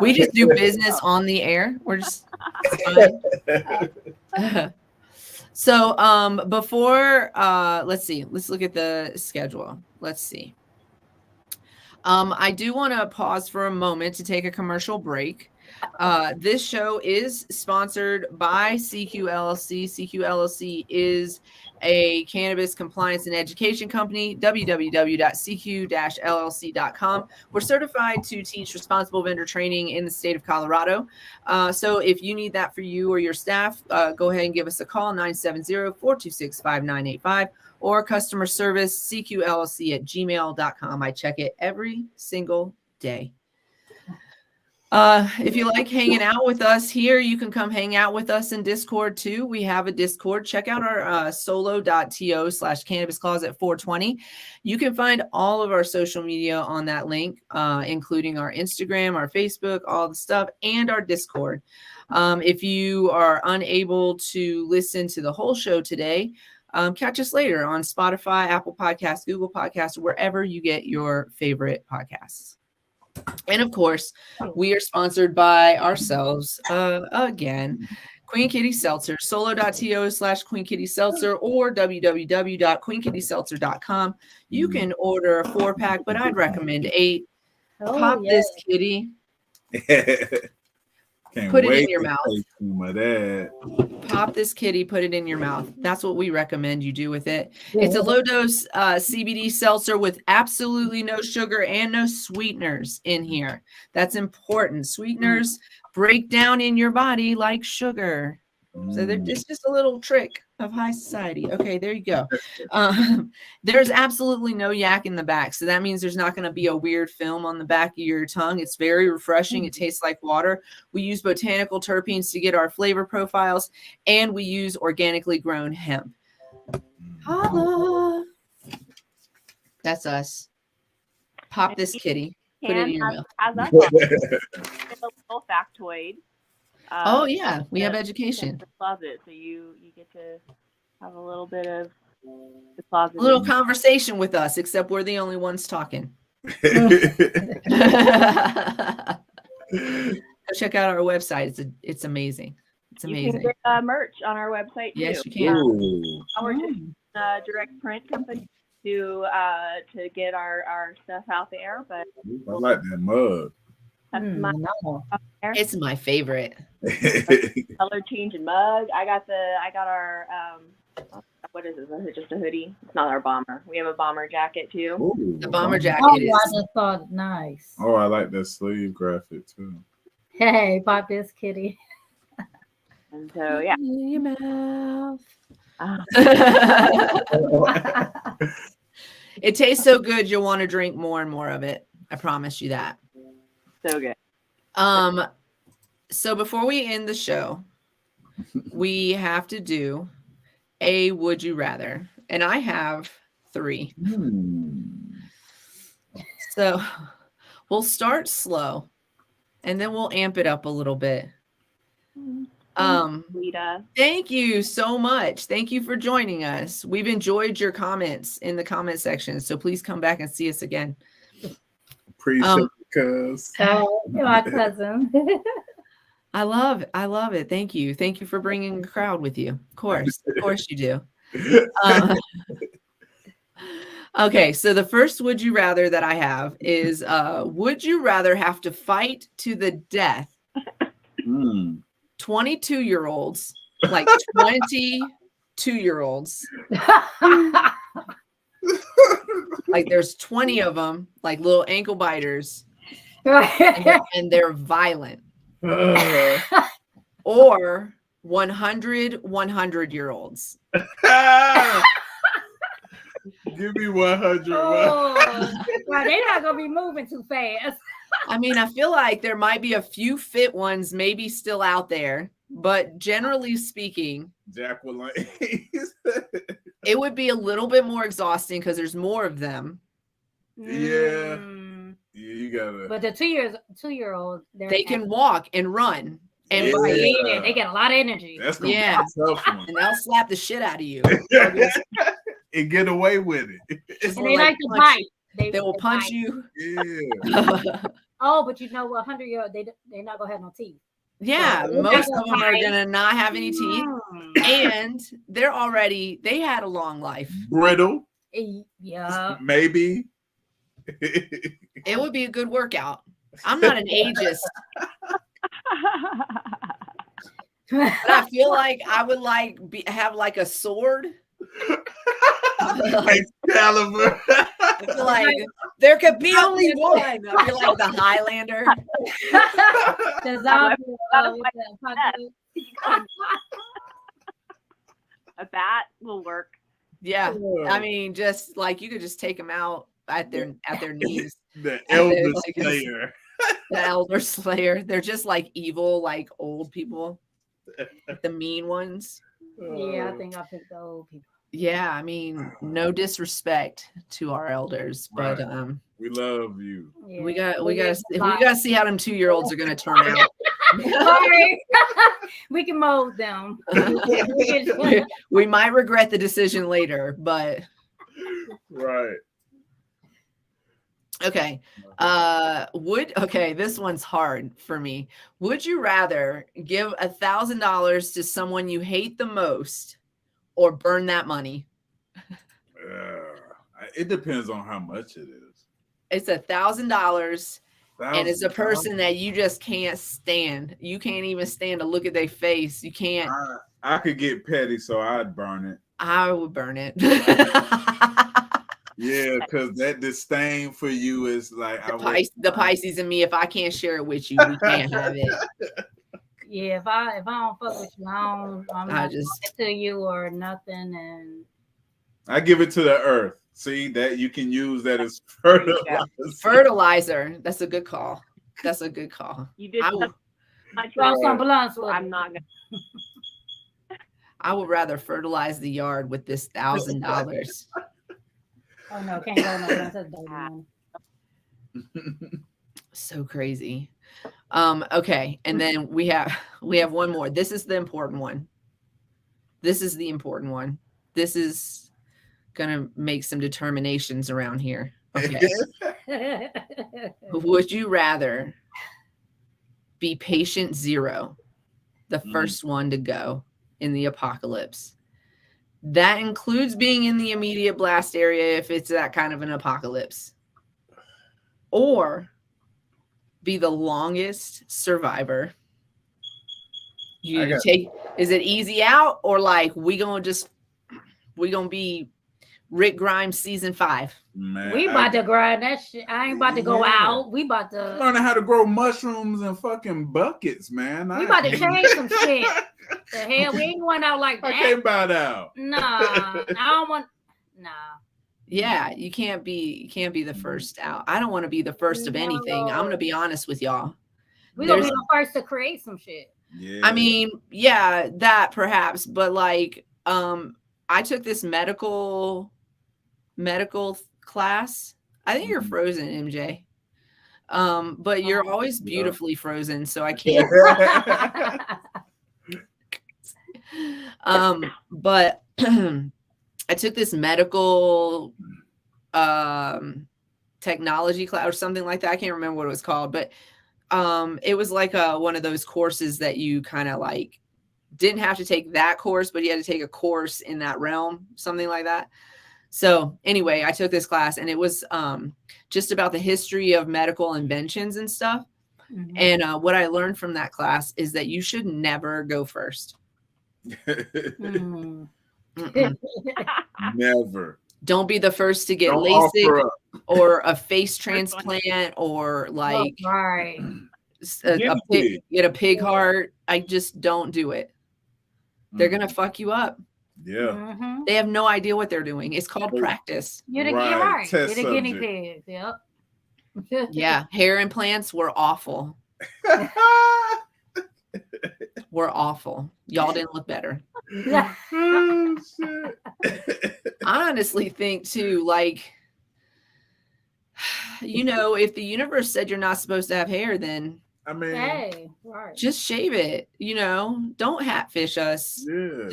We just do business on the air. We're just so before let's see. Let's look at the schedule. Let's see. I do want to pause for a moment to take a commercial break. This show is sponsored by CQ LLC. CQ LLC is a cannabis compliance and education company, www.cq-llc.com. We're certified to teach responsible vendor training in the state of Colorado. So if you need that for you or your staff, go ahead and give us a call, 970-426-5985. or customer service, cqllc@gmail.com. I check it every single day. If you like hanging out with us here, you can come hang out with us in Discord too. We have a Discord. Check out our solo.to/Cannabis Closet 420. You can find all of our social media on that link, including our Instagram, our Facebook, all the stuff, and our Discord. If you are unable to listen to the whole show today, catch us later on Spotify, Apple Podcasts, Google Podcasts, wherever you get your favorite podcasts. And of course, we are sponsored by ourselves again. Queen Kitty Seltzer, solo.to/Queen Kitty Seltzer or www.queenkittyseltzer.com. You can order a 4-pack, but I'd recommend 8. Pop this kitty. Put it in your mouth. Pop this kitty, put it in your mouth. That's what we recommend you do with it. It's a low-dose CBD seltzer with absolutely no sugar and no sweeteners in here. That's important. Sweeteners break down in your body like sugar. So it's just a little trick of high society. Okay, there you go. There's absolutely no yak in the back. So that means there's not going to be a weird film on the back of your tongue. It's very refreshing. It tastes like water. We use botanical terpenes to get our flavor profiles, and we use organically grown hemp. Holla. That's us. Pop this kitty. Put it in your mouth. As a little factoid. Oh yeah, we have education. The closet, so you get to have a little bit of the closet. A little conversation with us, except we're the only ones talking. Check out our website. It's amazing. It's amazing. You can get merch on our website too. Yes, you can. We're just a direct print company to get our stuff out there. But I like that mug. It's my favorite. Color changing mug. I got our what is this? Is it just a hoodie? It's not our bomber. We have a bomber jacket too. Ooh, the bomber jacket is. I just thought nice. Oh, I like that sleeve graphic too. Hey, pop this kitty. And so yeah. In your mouth. It tastes so good you'll want to drink more and more of it. I promise you that. So good. So before we end the show, we have to do a would you rather, and I have 3. So we'll start slow, and then we'll amp it up a little bit. Thank you so much. Thank you for joining us. We've enjoyed your comments in the comment section, so please come back and see us again. Appreciate it, cuz. My cousin. I love it. Thank you for bringing the crowd with you. Of course you do. Okay, so the first would you rather that I have is would you rather have to fight to the death 22-year-olds, like 22-year-olds, like there's 20 of them, like little ankle biters, and they're violent, or 100-year-olds? Give me 100. Well, they're not gonna be moving too fast. I mean, I feel like there might be a few fit ones maybe still out there, but generally speaking, Jacqueline. it would be a little bit more exhausting because there's more of them. Yeah, you gotta. But the 2-year-old, they can walk and run and fight. They got a lot of energy. That's gonna be a tough one. And they'll slap the shit out of you and get away with it. And they like to bite. They will punch you. Yeah. Oh, but you know what? 100-year-old, they're not gonna have no teeth. Yeah, so most of them are gonna not have any teeth, and they had a long life. Brittle. Yeah. Maybe. It would be a good workout. I'm not an ageist. But I feel like I would have like a sword. Excalibur. I feel like there could be only one. I feel like the Highlander. A bat will work. Yeah, I mean, just like you could just take them out at their knees. The Elder Slayer. The Elder Slayer. They're just like evil, like old people, like the mean ones. Yeah, I think I picked the old people. Yeah, I mean, no disrespect to our elders, but we love you. Yeah. we gotta see how them 2-year-olds are gonna turn out. We can mold them. We might regret the decision later, but right. Okay. This one's hard for me. Would you rather give $1,000 to someone you hate the most or burn that money? It depends on how much it is. It's $1,000 and it's a person that you just can't stand. You can't even stand to look at their face. You can't. I could get petty, so I'd burn it. I would burn it. Yeah, because that disdain for you is like the Pisces in me. If I can't share it with you, we can't have it. Yeah, if I don't fuck with you, I'm not just to you or nothing, and I give it to the earth. See that you can use that as fertilizer. Fertilizer. That's a good call. You did. I'm not gonna. I would rather fertilize the yard with this $1,000. Oh no, can't go no. So crazy. Okay, and then we have one more. This is the important one. This is gonna make some determinations around here. Okay. Would you rather be patient zero, the first one to go in the apocalypse? That includes being in the immediate blast area if it's that kind of an apocalypse. Or be the longest survivor. Is it easy out or like we gonna be Rick Grimes season 5? Man, we about to grind that shit. I ain't about to go out. We about to learning how to grow mushrooms in fucking buckets, man. We about to change some shit. The hell, we ain't going out like that. I can't buy it out. Nah, I don't want. Nah. Yeah, you can't be the first out. I don't want to be the first of anything. I'm gonna be honest with y'all. We're gonna be the first to create some shit. Yeah. I mean, yeah, that perhaps, but like, I took this medical class. I think you're frozen, MJ. But you're always beautifully frozen, so I can't. But I took this medical technology class or something like that. I can't remember what it was called, but it was like one of those courses that you kind of like didn't have to take that course, but you had to take a course in that realm, something like that. So anyway, I took this class and it was just about the history of medical inventions and stuff. Mm-hmm. And what I learned from that class is that you should never go first. Never. Don't be the first to get LASIK or a face transplant or like get a pig heart. I just don't do it. They're going to fuck you up. Yeah. Mm-hmm. They have no idea what they're doing. It's called practice. You're the guinea pig. Yep. Yeah. Hair implants were awful. Were awful. Y'all didn't look better. Oh, shit. I honestly think too, like, you know, if the universe said you're not supposed to have hair, then I mean, hey, just shave it, you know, don't hatfish us. Yeah.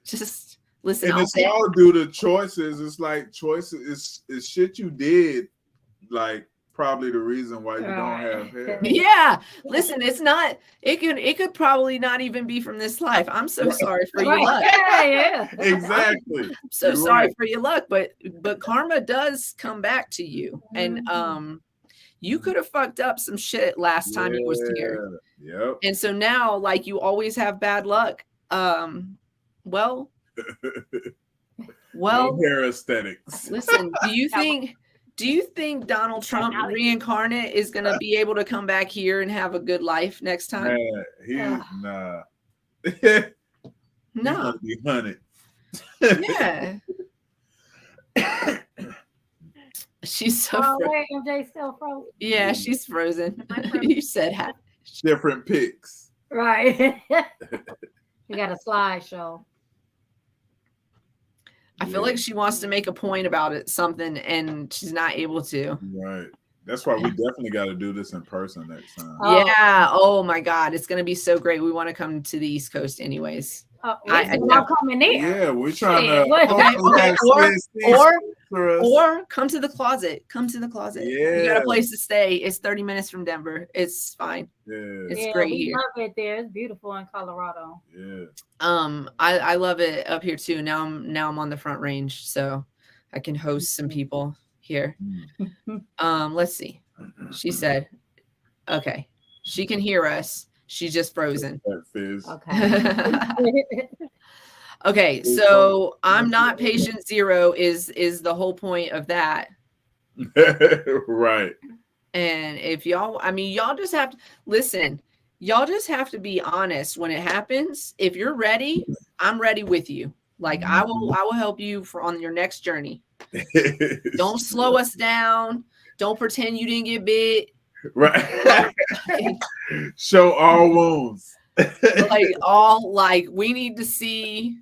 Just listen. And it's all due to choices. It's like choices. It's shit you did, like probably the reason why you don't have hair. Yeah. Listen, it's not, it could probably not even be from this life. I'm so sorry for your luck. Yeah. Exactly. I'm so sorry for your luck, but karma does come back to you. And you could have fucked up some shit last time you was here. Yep. And so now, like, you always have bad luck. Well, no hair aesthetics. Listen, do you think Donald Trump reincarnate is going to be able to come back here and have a good life next time? Nah. No. He's gonna be hunted. Yeah. She's so frozen. MJ still frozen. Yeah, she's frozen. You said how. Different pics. Right. You got a slideshow. I feel like she wants to make a point about it, something, and she's not able to. Right. That's why we definitely got to do this in person next time. Yeah. Oh my God. It's going to be so great. We want to come to the East Coast anyways. I'm coming in. Yeah, we're trying to. Or come to the closet. Come to the closet. Yeah. You got a place to stay. It's 30 minutes from Denver. It's fine. Yeah. It's great we here. love it there. It's beautiful in Colorado. Yeah. I love it up here too. Now I'm on the Front Range, so I can host some people here. Let's see. She said, okay, she can hear us. She's just frozen. Okay. Okay, so I'm not patient zero is the whole point of that. Right. And if y'all just have to listen, y'all just have to be honest when it happens. If you're ready, I'm ready with you. Like I will help you on your next journey. Don't slow us down. Don't pretend you didn't get bit. Right. Show all wounds. We need to see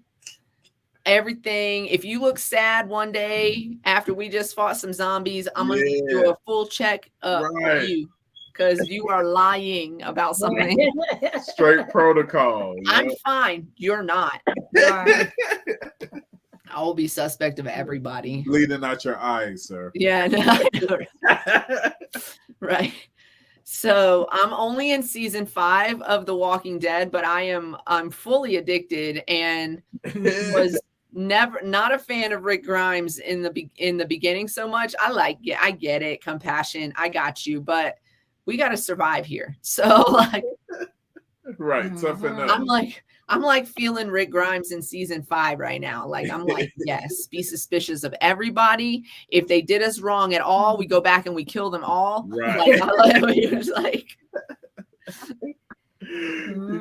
everything. If you look sad one day after we just fought some zombies, I'm gonna do a full check up for you because you are lying about something. Straight protocol. I'm fine. You're not. I will be suspect of everybody. Bleeding out your eyes, sir. Yeah. No. Right. So I'm only in season 5 of The Walking Dead, but I'm fully addicted and was not a fan of Rick Grimes in the beginning so much. I get it, compassion, I got you, but we got to survive here. So right, something else. I'm like feeling Rick Grimes in season 5 right now. Like, I'm like, yes, be suspicious of everybody. If they did us wrong at all, we go back and we kill them all. Right. You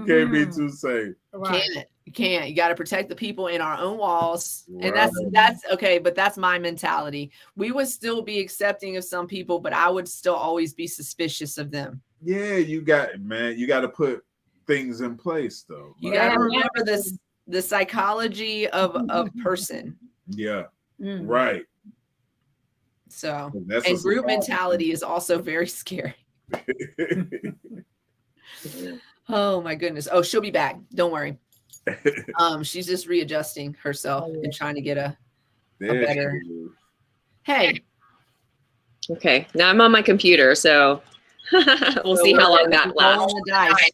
can't be too safe. You can't. You got to protect the people in our own walls. Right. And that's okay. But that's my mentality. We would still be accepting of some people, but I would still always be suspicious of them. Yeah, you got to put things in place though. You got to remember the psychology of a person. Yeah. Right. So, and group mentality is also very scary. Oh my goodness. Oh, she'll be back. Don't worry. She's just readjusting herself and trying to get a better. Hey, Okay, now I'm on my computer, so we'll see how long that lasts. The dice.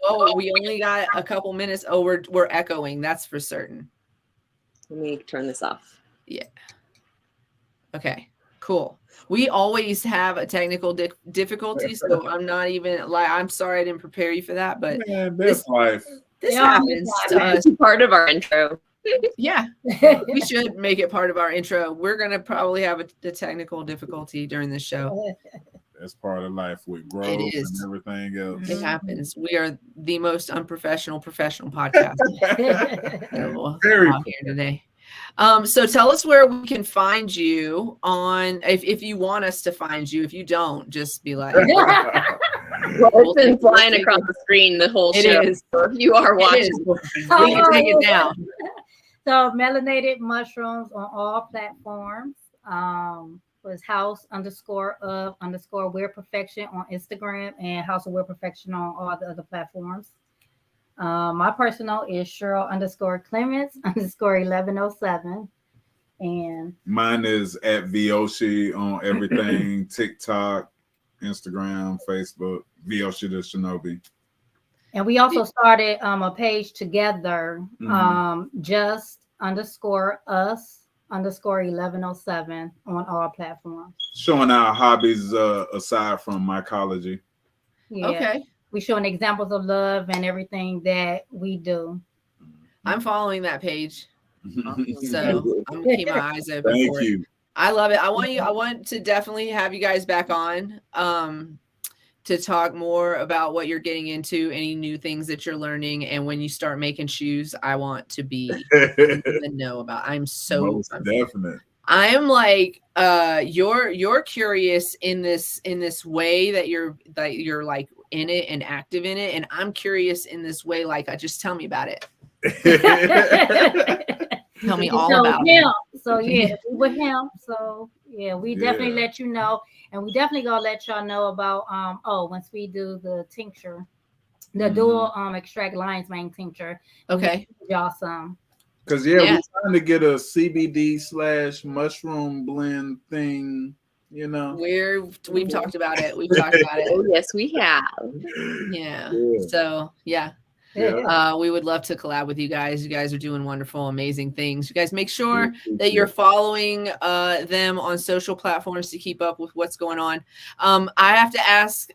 Whoa, we only got a couple minutes. Oh, we're echoing. That's for certain. Let me turn this off. Yeah. Okay, cool. We always have a technical difficulty, so I'm not even like, I'm sorry I didn't prepare you for that, but Man, that's life. This happens to us. Part of our intro. Yeah, we should make it part of our intro. We're gonna probably have a technical difficulty during this show. That's part of life with growth and everything else. It happens. We are the most unprofessional podcast Very here today. So tell us where we can find you on, if you want us to find you. If you don't, just be like, well, it's been flying across the screen the whole show. Is. So if you are watching, we can take it down. So Melanated Mushrooms on all platforms. Was house_of_weird perfection on Instagram and House of Weird Perfection on all the other platforms. My personal is Cheryl_Clements _1107. And mine is at veoshi on everything. TikTok, Instagram, Facebook, veoshi the Shinobi. And we also started a page together, just_us_1107 on all platforms. Showing our hobbies aside from mycology. Yeah. Okay. We showing examples of love and everything that we do. I'm following that page. So I'm gonna keep my eyes open. Thank for you. It. I love it. I want to definitely have you guys back on to talk more about what you're getting into, any new things that you're learning, and when you start making shoes, I want to be in the know about. I'm definite. I am like you're curious in this way that you're like in it and active in it, and I'm curious in this way, like just tell me about it. Tell me all about him. So yeah, with him. So yeah, we definitely let you know, and we definitely gonna let y'all know about once we do the tincture, the dual extract lion's mane tincture. Okay, y'all some. Because we're trying to get a CBD/mushroom blend thing. You know, we've talked about it. We've talked about it. Oh yes, we have. Yeah. So yeah. We would love to collab with you guys. You guys are doing wonderful, amazing things. You guys make sure that you're following them on social platforms to keep up with what's going on. I have to ask,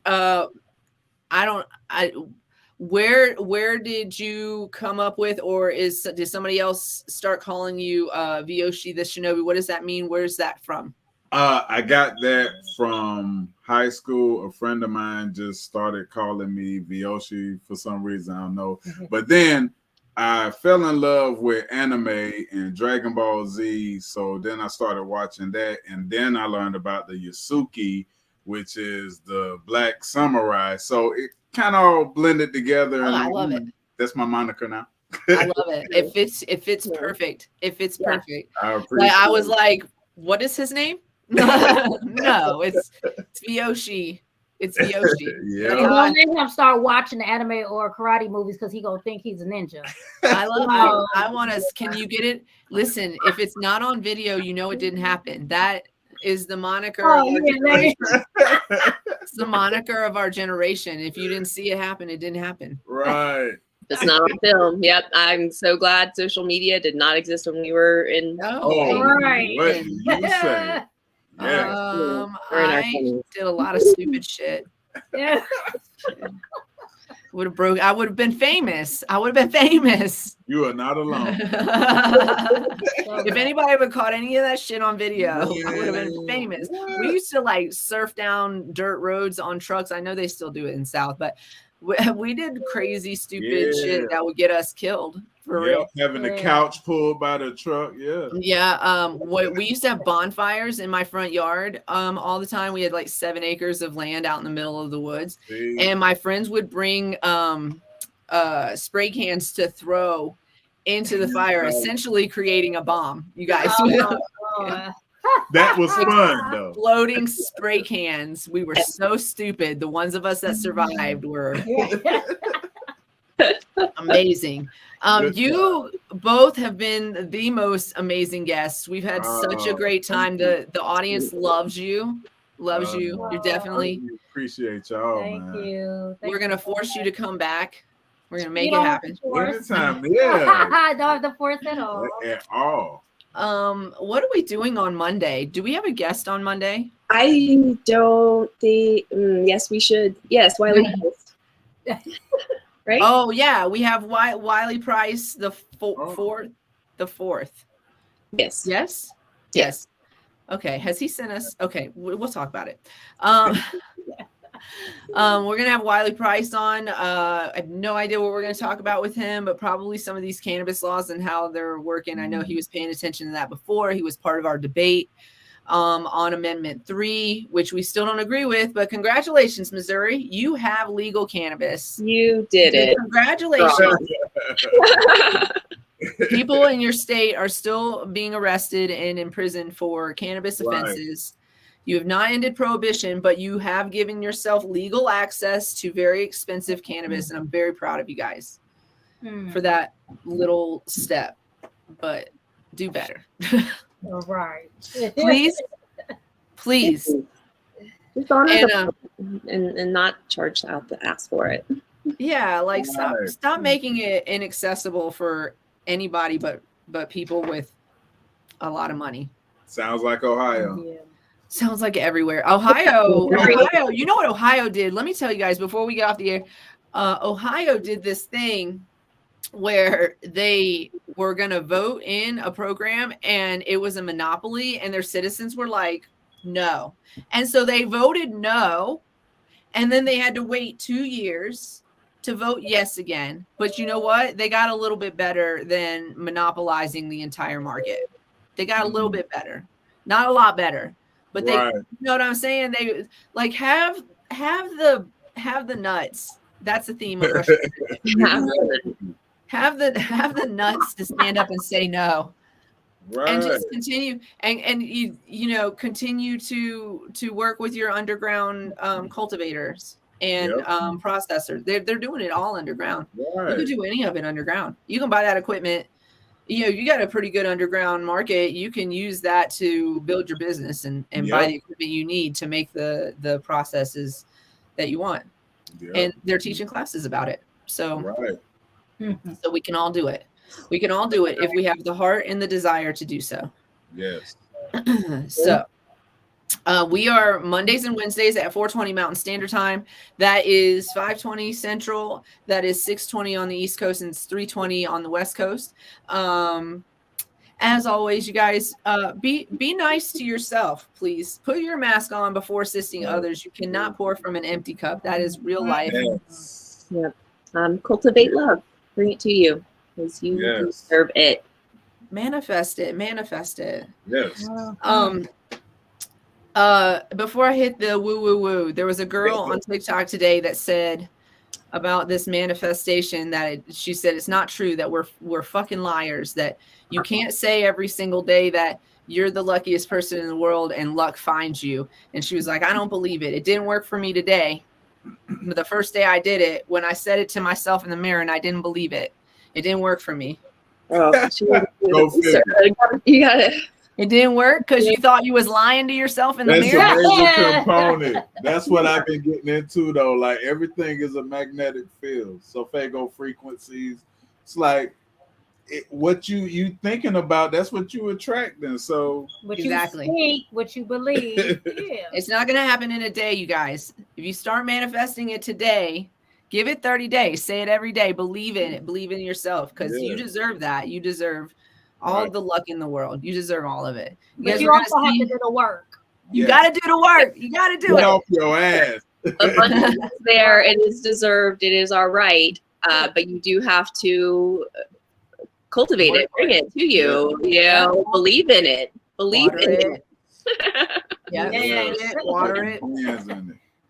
where did you come up with, or did somebody else start calling you veoshi the Shinobi? What does that mean? Where's that from? I got that from high school. A friend of mine just started calling me veoshi for some reason. I don't know. But then I fell in love with anime and Dragon Ball Z. So then I started watching that. And then I learned about the Yasuki, which is the black samurai. So it kind of all blended together. Oh, I love it. That's my moniker now. I love it. It fits perfect. It fits perfect. I was like, what is his name? No, it's veoshi. It's veoshi. Don't let him start watching the anime or karate movies because he gonna think he's a ninja. I want us. Can you get it? Listen, if it's not on video, you know it didn't happen. That is the moniker. It's the moniker of our generation. If you didn't see it happen, it didn't happen. Right. It's not on film. Yep. I'm so glad social media did not exist when we were in. Right. What did you say? Yeah. I did a lot of stupid shit. Yeah. I would have been famous. You are not alone. If anybody ever caught any of that shit on video, I would have been famous. We used to like surf down dirt roads on trucks. I know they still do it in South, but we did crazy, stupid shit that would get us killed. For real. Having the couch pulled by the truck. Yeah. We used to have bonfires in my front yard all the time. We had like 7 acres of land out in the middle of the woods. And my friends would bring spray cans to throw into the fire, essentially creating a bomb. You guys. That was fun though. Exploding spray cans. We were so stupid. The ones of us that survived were amazing. You both have been the most amazing guests. We've had such a great time. The audience loves you. loves you. You're definitely. Appreciate y'all, Thank man. you. We're gonna force you to come back. We're gonna make it happen. Anytime, yeah. Don't have to force at all. At all. What are we doing on Monday? Do we have a guest on Monday? I don't think. Yes, we should. Yes, Wiley. Right? Oh yeah, we have Wiley Price the fourth. Yes. Yes. Yes. Okay. Has he sent us? Okay, we'll talk about it. We're gonna have Wiley Price on. I have no idea what we're gonna talk about with him, but probably some of these cannabis laws and how they're working. I know he was paying attention to that before. He was part of our debate on Amendment 3, which we still don't agree with. But congratulations, Missouri, you have legal cannabis. You did it. Congratulations. People in your state are still being arrested and imprisoned for cannabis offenses. You have not ended prohibition, but you have given yourself legal access to very expensive cannabis. And I'm very proud of you guys for that little step, but do better. All right. Please. Just honor and not charge out the ask for it. Yeah, like stop making it inaccessible for anybody but people with a lot of money. Sounds like Ohio. Yeah. Sounds like everywhere. Ohio, you know what Ohio did? Let me tell you guys before we get off the air. Ohio did this thing where they were going to vote in a program and it was a monopoly and their citizens were like, no. And so they voted no. And then they had to wait 2 years to vote yes again. But you know what? They got a little bit better than monopolizing the entire market. They got a little bit better, not a lot better. But they, you know what I'm saying? They like have the nuts. That's the theme of our show. Have the nuts to stand up and say no, and just continue and you know continue to work with your underground cultivators and processors. They're doing it all underground. You can do any of it underground. You can buy that equipment. You know, you got a pretty good underground market. You can use that to build your business and buy the equipment you need to make the processes that you want. And they're teaching classes about it. So, so we can all do it. We can all do it if we have the heart and the desire to do so. Yes. So we are Mondays and Wednesdays at 4:20 Mountain Standard Time. That is 5:20 Central. That is 6:20 on the East Coast, and it's 3:20 on the West Coast. As always, you guys, be nice to yourself, please. Put your mask on before assisting others. You cannot pour from an empty cup. That is real life. Yep. Cultivate love. Bring it to you because you deserve it. Manifest it. Manifest it. Yes. Before I hit the woo, there was a girl on TikTok today that said about this manifestation that she said it's not true, that we're fucking liars, that you can't say every single day that you're the luckiest person in the world and luck finds you. And she was like, I don't believe it. It didn't work for me today. But the first day I did it, when I said it to myself in the mirror and I didn't believe it, it didn't work for me. Oh, you got it. It didn't work because you thought you was lying to yourself in the mirror. That's a major component. That's what I've been getting into though. Like everything is a magnetic field. So Fago frequencies. It's like what you thinking about, that's what you attracting. So what you think, what you believe. It's not gonna happen in a day, you guys. If you start manifesting it today, give it 30 days. Say it every day. Believe in it. Believe in yourself because you deserve that. You deserve all the luck in the world. You deserve all of it. But you also have to do the work. You got to do the work. You got to do it. Help your ass. Abundance is there. It is deserved. It is our right. But you do have to cultivate it. Bring it to you. You know, believe in it. Believe in it. Water it.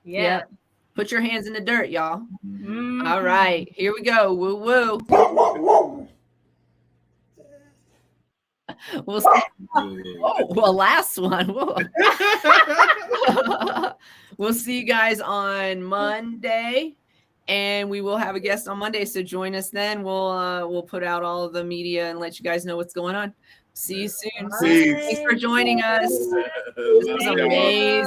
Yeah. Put your hands in the dirt, y'all. All right. Here we go. Woo woo. We'll see. Last one. We'll see you guys on Monday, and we will have a guest on Monday. So join us then. We'll put out all of the media and let you guys know what's going on. See you soon. Thanks for joining us. This was amazing.